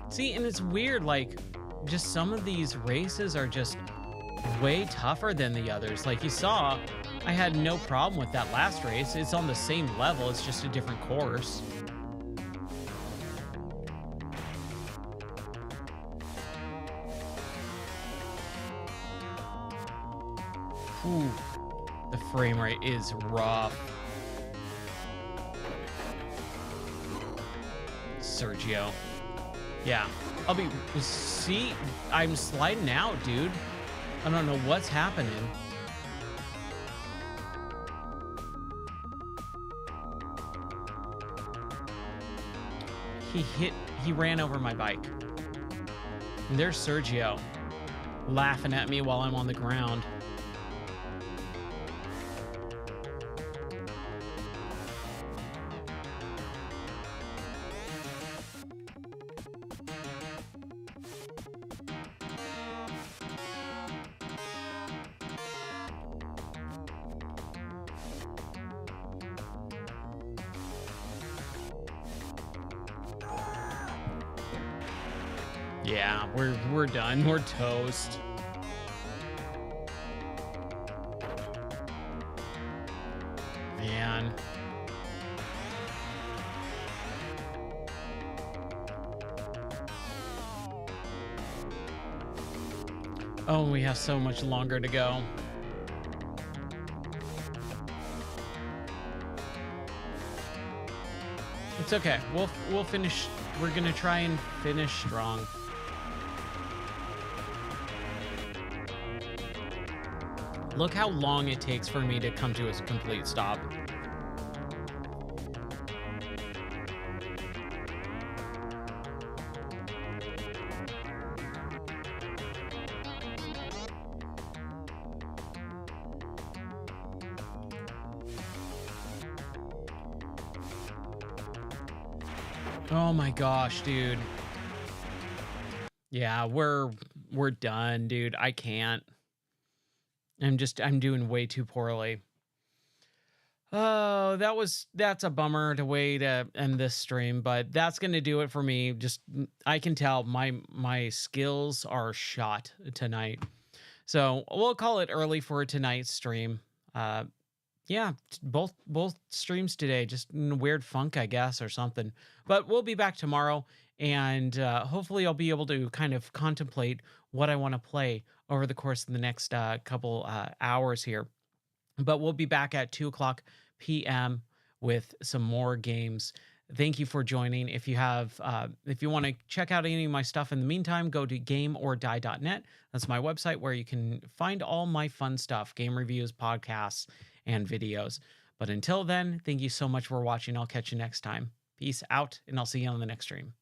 See, and it's weird, like, just some of these races are just way tougher than the others. Like you saw, I had no problem with that last race. It's on the same level, it's just a different course. Ooh. The frame rate is rough. Sergio. Yeah. See, I'm sliding out, dude. I don't know what's happening. He ran over my bike. And there's Sergio laughing at me while I'm on the ground. Yeah, we're done. We're toast. Man. Oh, we have so much longer to go. It's okay. We'll finish. We're gonna try and finish strong. Look how long it takes for me to come to a complete stop. Oh my gosh, dude. Yeah, we're done, dude. I can't. I'm doing way too poorly. Oh, that's a bummer to way to end this stream, but that's gonna do it for me. Just I can tell my skills are shot tonight. So we'll call it early for tonight's stream. Yeah, both streams today, just in a weird funk, I guess, or something. But we'll be back tomorrow, and hopefully I'll be able to kind of contemplate what I want to play over the course of the next couple hours here. But we'll be back at 2 o'clock p.m. with some more games. Thank you for joining. If you want to check out any of my stuff in the meantime, go to gameordie.net. That's my website where you can find all my fun stuff, game reviews, podcasts, and videos. But until then, thank you so much for watching. I'll catch you next time. Peace out, and I'll see you on the next stream.